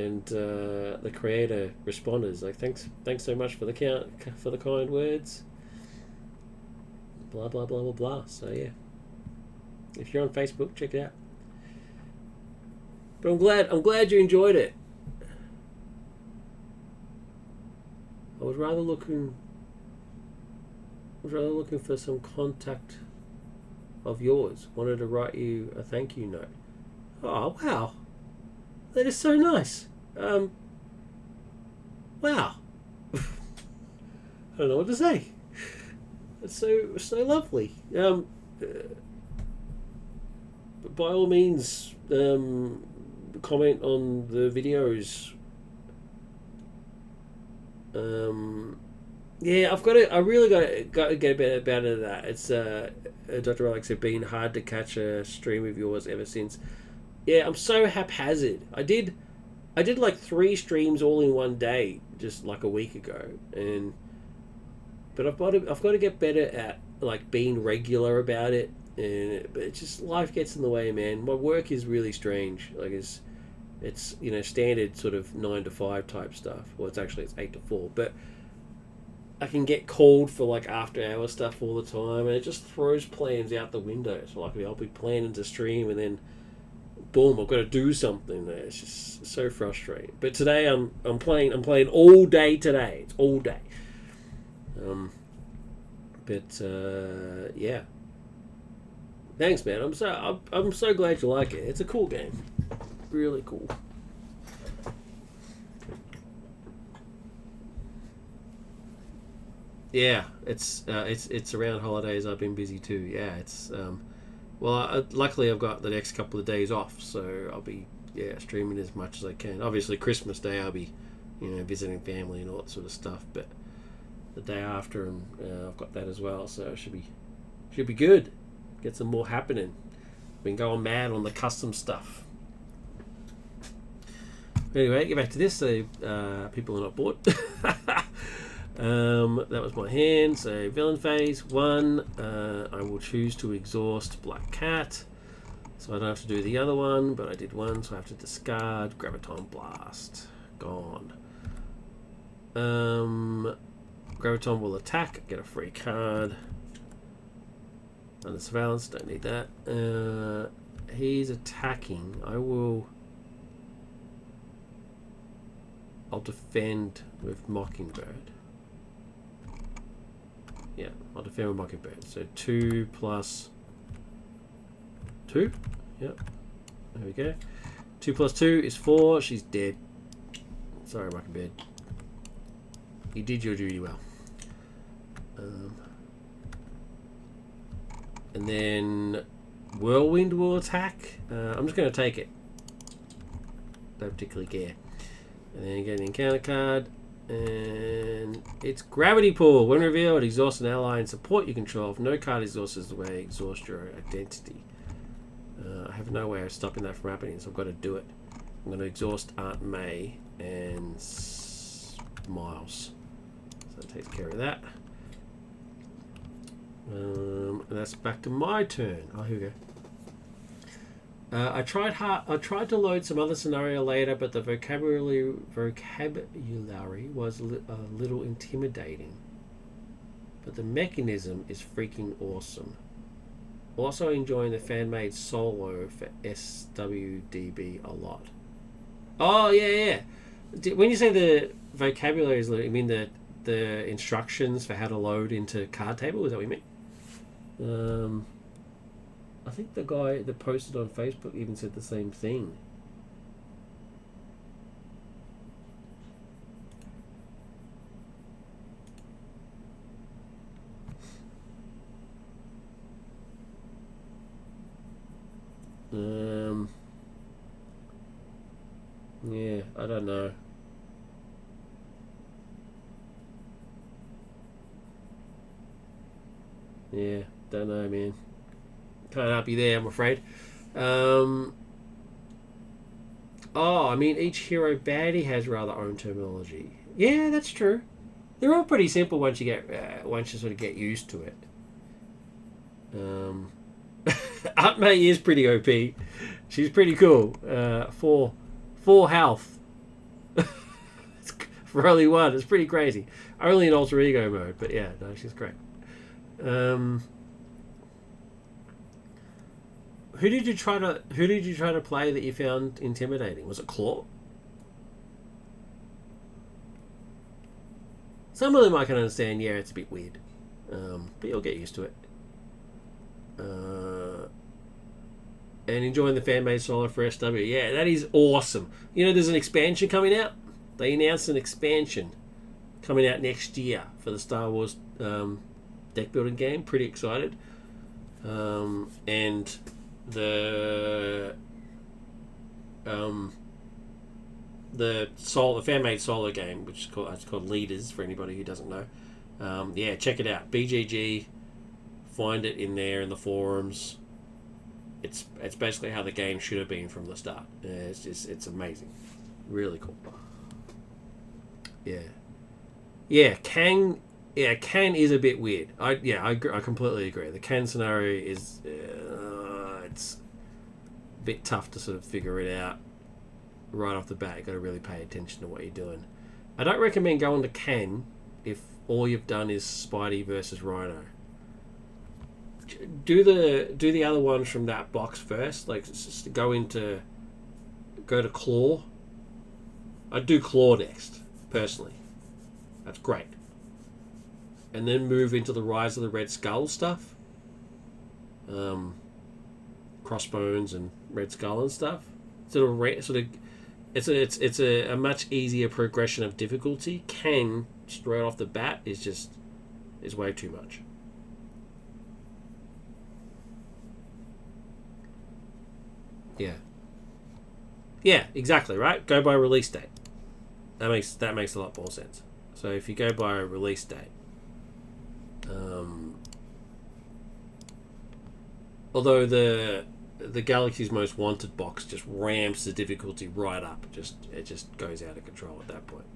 The creator responded, he's like, thanks so much for the kind words. Blah blah blah blah blah. So yeah, if you're on Facebook, check it out. But I'm glad you enjoyed it. I was rather looking for some contact of yours. Wanted to write you a thank you note. Oh wow, that is so nice. Wow. I don't know what to say. It's so lovely. But by all means, comment on the videos. Yeah, I really got to get a bit better at that. It's Dr. Alex have been hard to catch a stream of yours ever since. Yeah, I'm so haphazard. I did like 3 streams all in one day just like a week ago, but I've got to get better at like being regular about it, but it's just life gets in the way, man. My work is really strange. Like it's standard sort of 9 to 5 type stuff. Well, it's 8 to 4, but I can get called for like after hour stuff all the time, and it just throws plans out the window. So like I'll be planning to stream, and then boom, I've got to do something. It's just so frustrating. But today I'm playing all day today. It's all day. Yeah. Thanks, man. I'm so glad you like it. It's a cool game. Really cool. Yeah, it's around holidays. I've been busy too. Yeah, it's luckily I've got the next couple of days off, so I'll be streaming as much as I can. Obviously, Christmas Day I'll be visiting family and all that sort of stuff. But the day after, I've got that as well, so it should be good. Get some more happening. been going mad on the custom stuff. Anyway, get back to this so people are not bored. That was my hand. So villain phase 1. I will choose to exhaust Black Cat. So I don't have to do the other one, but I did one, so I have to discard Graviton Blast. Gone. Graviton will attack, get a free card. Under surveillance, don't need that. He's attacking. I'll defend with Mockingbird. Yeah, I'll defend with Mockingbird. So 2 plus 2. Yep. There we go. 2 plus 2 is 4. She's dead. Sorry, Mockingbird. You did your duty well. And then Whirlwind will attack. I'm just going to take it. Don't particularly care. And then you get an encounter card. And it's Gravity Pool. When revealed, exhaust an ally and support you control. If no card exhausts the way, exhaust your identity. I have no way of stopping that from happening, so I've got to do it. I'm going to exhaust Aunt May and Miles. So that takes care of that. And that's back to my turn. Oh, here we go. I tried to load some other scenario later, but the vocabulary was a little intimidating. But the mechanism is freaking awesome. Also enjoying the fan-made solo for SWDB a lot. Oh yeah. When you say the vocabulary is, you mean the instructions for how to load into card table? Is that what you mean? I think the guy that posted on Facebook even said the same thing. Yeah, I don't know. Yeah, don't know, man. Can't help you there, I'm afraid. Oh, I mean, each hero baddie has rather own terminology. Yeah, that's true. They're all pretty simple once you sort of get used to it. Aunt May is pretty OP. She's pretty cool. Four health for only 1. It's pretty crazy. Only in alter ego mode, but yeah, no, she's great. Who did you try to play that you found intimidating? Was it Claw? Some of them I can understand. Yeah, it's a bit weird, but you'll get used to it. And enjoying the fan-made solo for SW. Yeah, that is awesome. You know, there's an expansion coming out. They announced an expansion coming out next year for the Star Wars deck building game. Pretty excited. And the fan-made solo game, which is called Leaders for anybody who doesn't know. Yeah, check it out. BGG. Find it in there in the forums. It's basically how the game should have been from the start. It's amazing, really cool. Yeah. Kang is a bit weird. I completely agree. The Kang scenario is it's a bit tough to sort of figure it out right off the bat. You got to really pay attention to what you're doing. I don't recommend going to Kang if all you've done is Spidey versus Rhino. Do the other ones from that box first. Like, just go to Claw. I'd do Claw next, personally. That's great. And then move into the Rise of the Red Skull stuff. Crossbones and Red Skull and stuff. It's a much easier progression of difficulty. Kang, straight off the bat, is way too much. Yeah, exactly, right? Go by release date. That makes a lot more sense. So if you go by a release date, although the the Galaxy's Most Wanted box just ramps the difficulty right up. It just goes out of control at that point.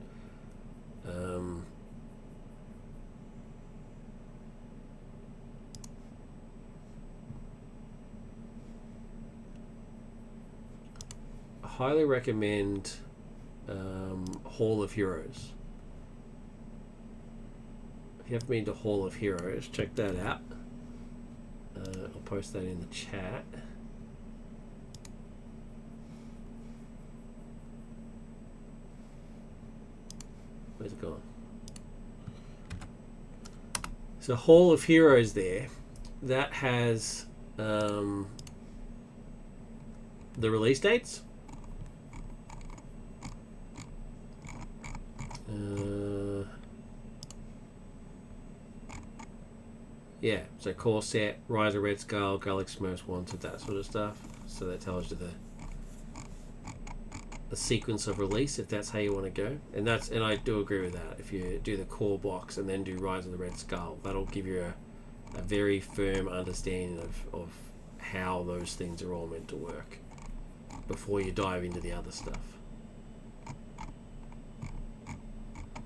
I highly recommend Hall of Heroes. If you haven't been to Hall of Heroes, check that out. I'll post that in the chat. Where's it gone? So Hall of Heroes there, that has the release dates. Yeah, so Core Set, Rise of Red Skull, Galaxy Most Wanted, that sort of stuff. So that tells you the sequence of release, if that's how you want to go. And I do agree with that. If you do the core box and then do Rise of the Red Skull, that'll give you a very firm understanding of how those things are all meant to work before you dive into the other stuff.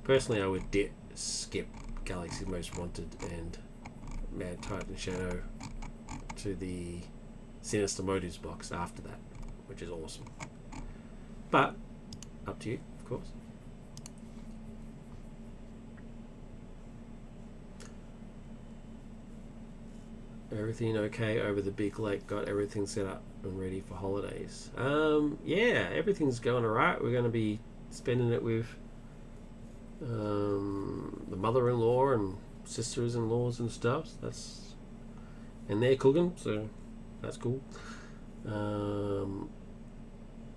Personally, I would skip Galaxy Most Wanted and Mad Titan Shadow to the Sinister Motives box after that, which is awesome. But up to you, of course. Everything okay over the big lake? Got everything set up and ready for holidays? Yeah, everything's going alright. We're going to be spending it with the mother-in-law and sisters-in-laws and stuff. And they're cooking, so that's cool.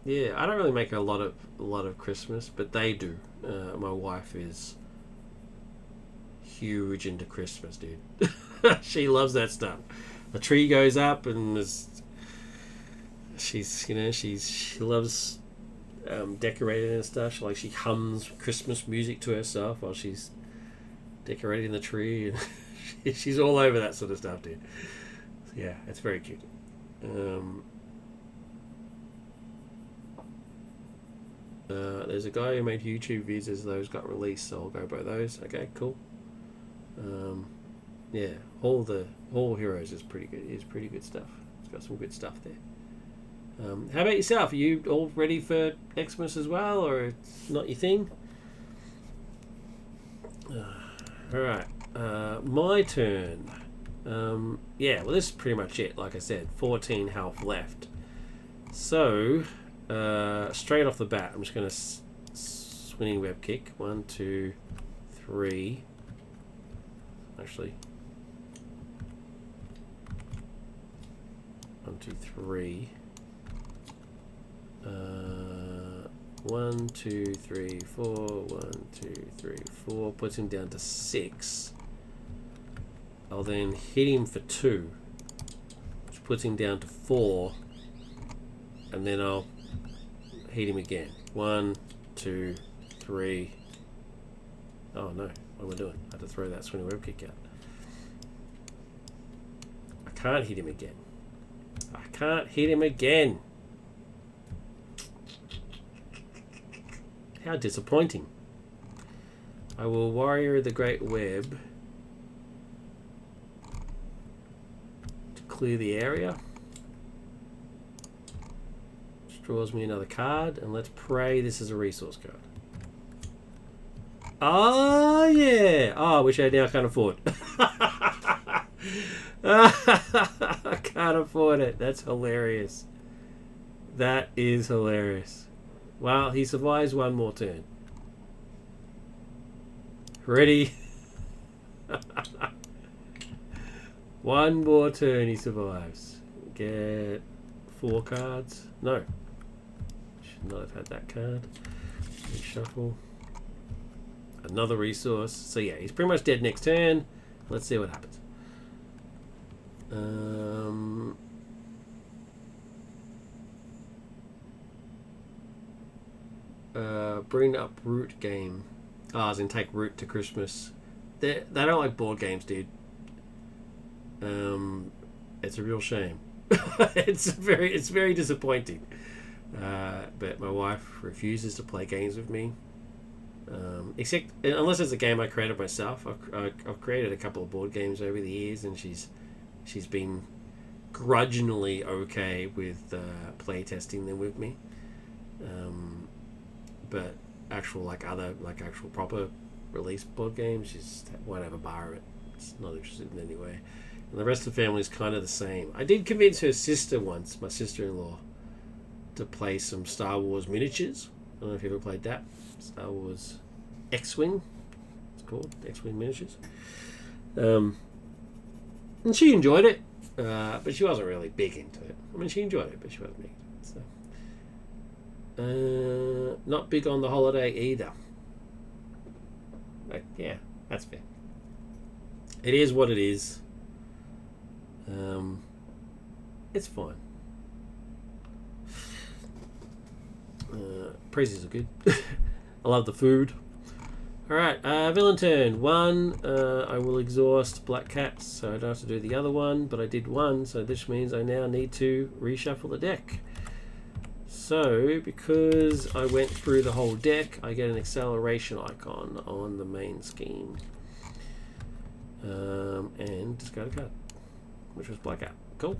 Yeah, I don't really make a lot of Christmas, but they do. My wife is huge into Christmas, dude. She loves that stuff. The tree goes up, and she loves decorating and stuff. She hums Christmas music to herself while she's decorating the tree, and she's all over that sort of stuff, dude. Yeah, it's very cute. There's a guy who made YouTube vids as those got released, so I'll go by those. Okay, cool. Yeah, All Heroes is pretty good. It's pretty good stuff. It's got some good stuff there. How about yourself? Are you all ready for Xmas as well, or it's not your thing? Alright, my turn. Yeah, well, this is pretty much it. Like I said, 14 health left. So, straight off the bat, I'm just going to swinging web kick. 1, 2, 3. Actually, 1, 2, 3. 1, 2, 3, 4. 1, 2, 3, 4. Puts him down to 6. I'll then hit him for 2, which puts him down to 4, and then I'll hit him again. 1, 2, 3. Oh no, what am I doing? I had to throw that swinging web kick out. I can't hit him again. I can't hit him again. How disappointing. I will Warrior the Great Web to clear the area. Which draws me another card, and let's pray this is a resource card. Oh yeah! Oh, which I now can't afford. I can't afford it. That's hilarious. That is hilarious. Well, he survives one more turn. Ready? One more turn he survives. Get 4 cards. No. Should not have had that card. Reshuffle. Another resource. So yeah, he's pretty much dead next turn. Let's see what happens. Bring up Root game. As in take Root to Christmas. They don't like board games, dude. It's a real shame. It's very disappointing. But my wife refuses to play games with me. Except unless it's a game I created myself. I've created a couple of board games over the years, and she's been grudgingly okay with play testing them with me. But actual actual proper release board games, she just won't have a bar of it. It's not interested in any way. And the rest of the family is kind of the same. I did convince her sister once, my sister-in-law, to play some Star Wars miniatures. I don't know if you ever played that. Star Wars X-Wing. It's called X-Wing miniatures. And she enjoyed it, but she wasn't really big into it. I mean, she enjoyed it, but she wasn't big into it. So. Not big on the holiday either. Yeah, that's fair. It is what it is. It's fine. Prezzies are good. I love the food. Alright, villain turn. 1, I will exhaust Black Cats, so I don't have to do the other one, but I did 1, so this means I now need to reshuffle the deck. So, because I went through the whole deck, I get an acceleration icon on the main scheme. And discard a card, which was Black Cat. Cool.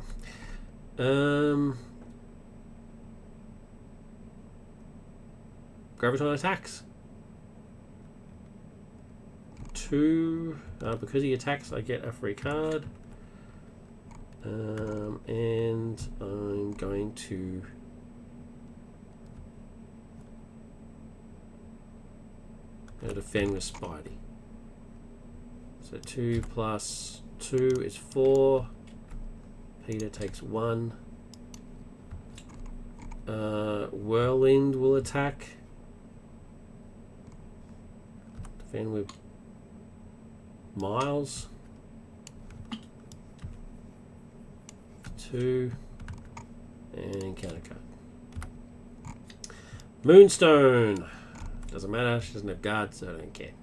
Graviton attacks. 2. Because he attacks, I get a free card. And I'm going to defend with Spidey. So 2 plus 2 is 4. Peter takes 1. Whirlwind will attack. Defend with Miles. 2. And counter card. Moonstone. Doesn't matter, she doesn't have guards, so I don't care.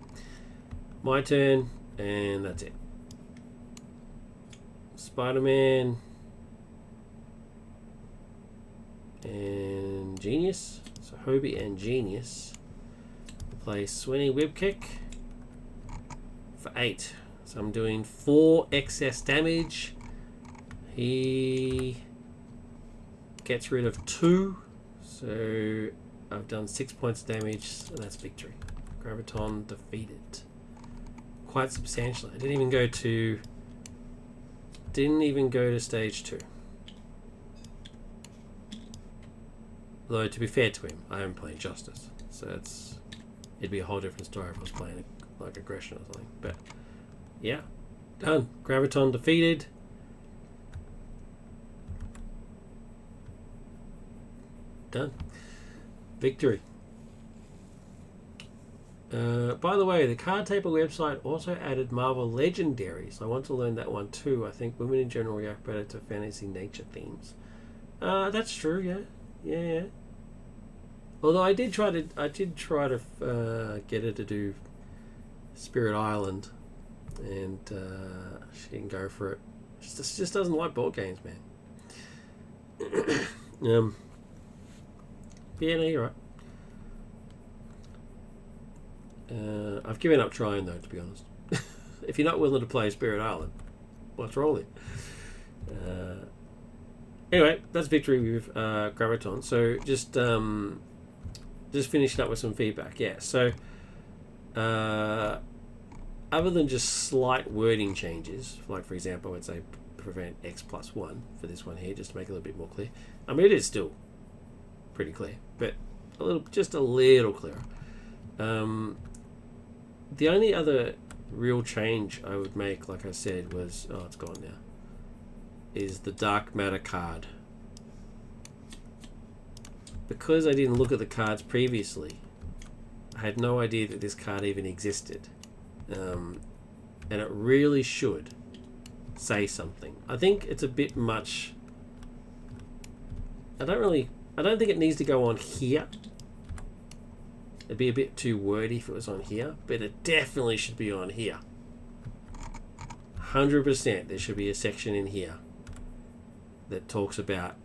My turn, and that's it. Spider-Man. And Genius. So Hobie and Genius play Swinny Whip Kick for 8. So I'm doing 4 excess damage. He gets rid of 2. So I've done 6 points of damage, and that's victory. Graviton defeated. Quite substantially. I didn't even go to stage 2. Though to be fair to him, I am playing Justice, so it'd be a whole different story if I was playing like Aggression or something. But yeah, done. Graviton defeated. Done. Victory. By the way, the Card Table website also added Marvel Legendaries. I want to learn that one too. I think women in general react better to fantasy nature themes. That's true. Yeah. Although I did try to get her to do Spirit Island, and she didn't go for it. She just doesn't like board games, man. Yeah, no, you're right. I've given up trying, though, to be honest. If you're not willing to play Spirit Island, what's wrong with it? Anyway, that's victory with Graviton. So just finishing up with some feedback. Yeah, so other than just slight wording changes, like for example, I would say prevent X plus 1 for this one here, just to make it a little bit more clear. I mean, it is still pretty clear, but just a little clearer. The only other real change I would make, like I said, was it's gone now, is the Dark Matter card. Because I didn't look at the cards previously, I had no idea that this card even existed, and it really should say something. I think it's a bit much. I don't think it needs to go on here. It'd be a bit too wordy if it was on here, but it definitely should be on here. 100%, there should be a section in here that talks about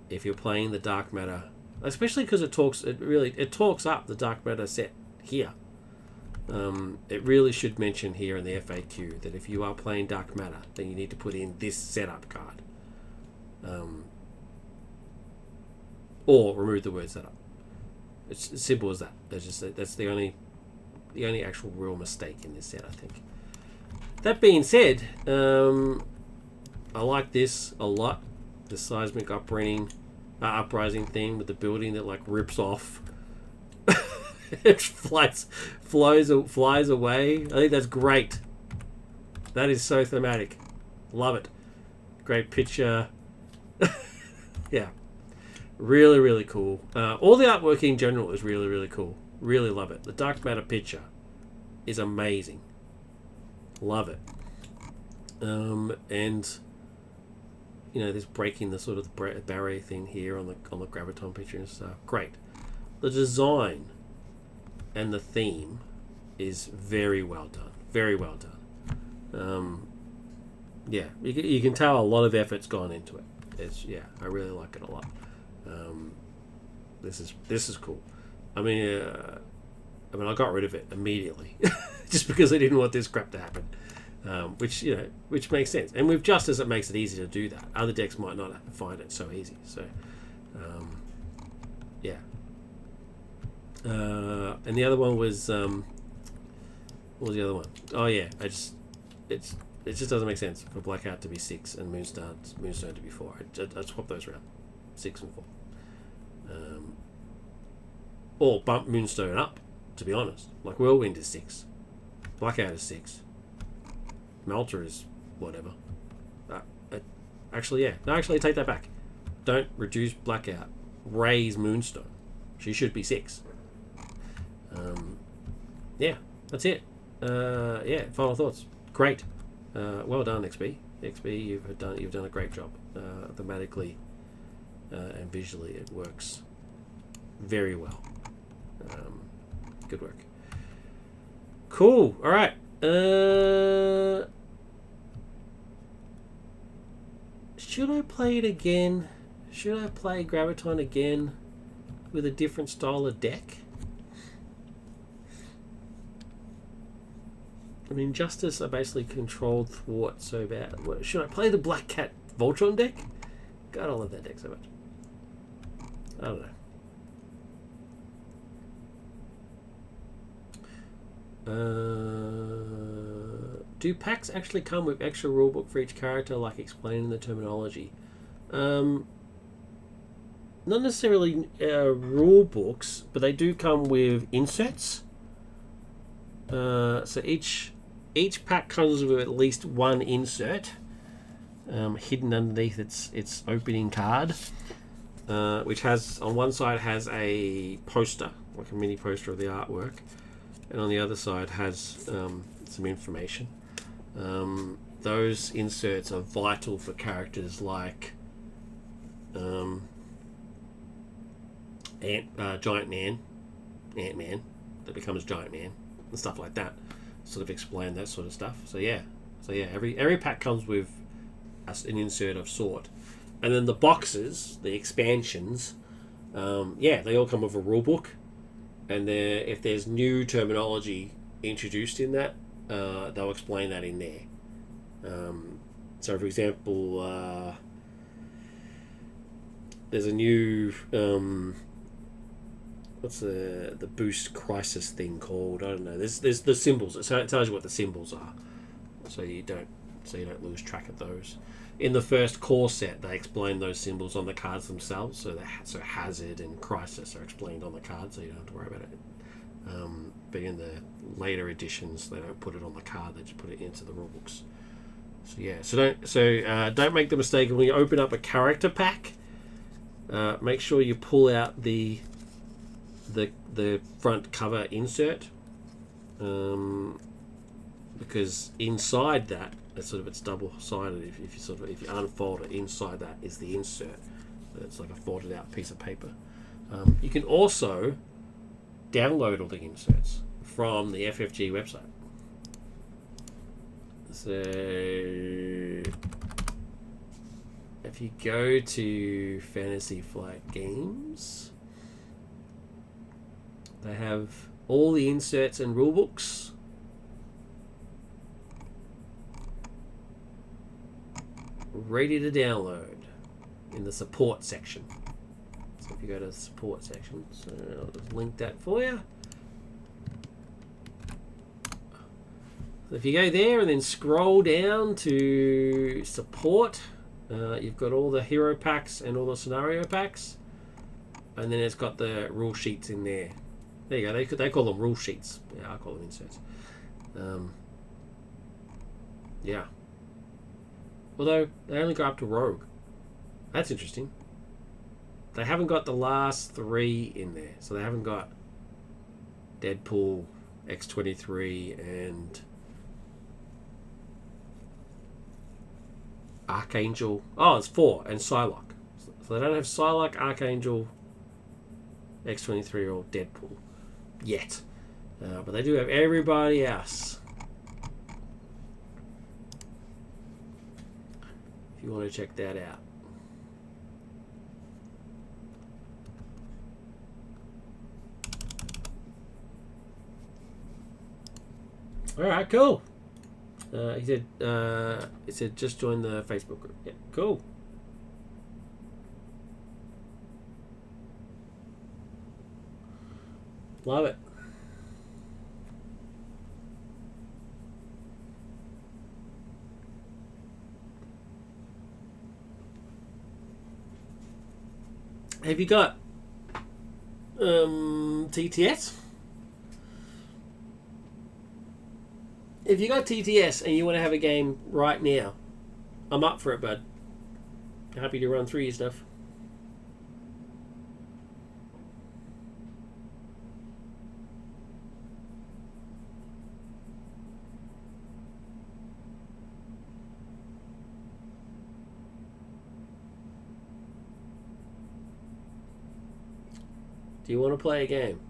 if you're playing the dark matter, especially because it talks up the dark matter set here. It really should mention here in the FAQ that if you are playing dark matter, then you need to put in this setup card, or remove the word setup. It's as simple as that. That's the only actual real mistake in this set, I think. That being said, I like this a lot. The seismic uprising thing with the building that like rips off. It flies away. I think that's great. That is so thematic. Love it. Great picture. Yeah. Really, really cool. All the artwork in general is really, really cool. Really love it. The dark matter picture is amazing. Love it. And you know, this breaking the sort of the barrier thing here on the Graviton picture and stuff. Great. The design and the theme is very well done. Very well done. Yeah, you can tell a lot of effort's gone into it. I really like it a lot. This is cool. I mean, I got rid of it immediately just because I didn't want this crap to happen. Which makes sense. And with Justice, it makes it easy to do that. Other decks might not find it so easy. So, yeah. And the other one was what was the other one? Oh yeah, it just doesn't make sense for Blackout to be 6 and Moonstone to be 4. I'd swap those around, 6 and 4. Or bump Moonstone up, to be honest. Like Whirlwind is 6, Blackout is 6, Melter is whatever. Actually, take that back. Don't reduce Blackout. Raise Moonstone. She should be 6. Yeah, that's it. Yeah, final thoughts. Great. Well done, XB. XB, you've done a great job. Thematically and visually, it works very well. Good work. Cool. All right. Should I play it again? Should I play Graviton again with a different style of deck? I mean, Justice, I basically controlled Thwart so bad. Should I play the Black Cat Voltron deck? God, I love that deck so much. I don't know. Do packs actually come with extra rulebook for each character, like explaining the terminology? Not necessarily rule books, but they do come with inserts. So each pack comes with at least one insert hidden underneath its opening card, which has on one side has a poster, like a mini poster of the artwork, and on the other side has some information. Those inserts are vital for characters like Giant Man, Ant-Man, that becomes Giant Man, and stuff like that. Sort of explain that sort of stuff. So yeah, every pack comes with an insert of sort, and then the boxes, the expansions, they all come with a rule book, and if there's new terminology introduced in that, they'll explain that in there. So for example, there's a new what's the boost crisis thing called? I don't know. There's the symbols. It tells you what the symbols are, so you don't lose track of those. In the first core set, they explain those symbols on the cards themselves. So hazard and crisis are explained on the card, so you don't have to worry about it. But in the later editions, they don't put it on the card; they just put it into the rule books. So yeah, don't make the mistake when you open up a character pack. Make sure you pull out the front cover insert, because inside that, it's double-sided. If you unfold it, inside that is the insert. It's like a folded out piece of paper. You can also download all the inserts from the FFG website. So if you go to Fantasy Flight Games, they have all the inserts and rulebooks. Ready to download in the support section. So if you go to the support section, so I'll just link that for you. So if you go there and then scroll down to support, you've got all the hero packs and all the scenario packs, and then it's got the rule sheets in there. There you go. They call them rule sheets. Yeah, I call them inserts. Yeah. Although they only go up to Rogue. That's interesting. They haven't got the last 3 in there, so they haven't got Deadpool, X-23, and Archangel. Oh, it's 4, and Psylocke. So they don't have Psylocke, Archangel, X-23, or Deadpool yet. But they do have everybody else. If you want to check that out. Alright, cool. He said just join the Facebook group. Yeah, cool. Love it. Have you got TTS? If you got TTS and you want to have a game right now, I'm up for it, bud. Happy to run through your stuff. Do you want to play a game?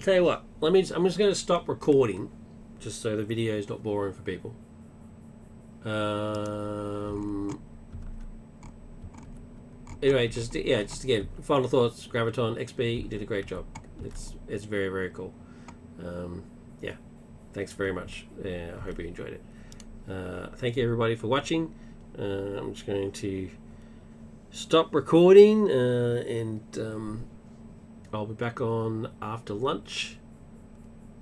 Tell you what, I'm just going to stop recording, just so the video is not boring for people. Anyway, just again, final thoughts. Graviton XP did a great job. It's very, very cool. Yeah, thanks very much. I hope you enjoyed it. Thank you everybody for watching. I'm just going to stop recording and I'll be back on after lunch.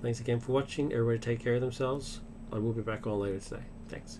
Thanks again for watching. Everybody take care of themselves. I will be back on later today. Thanks.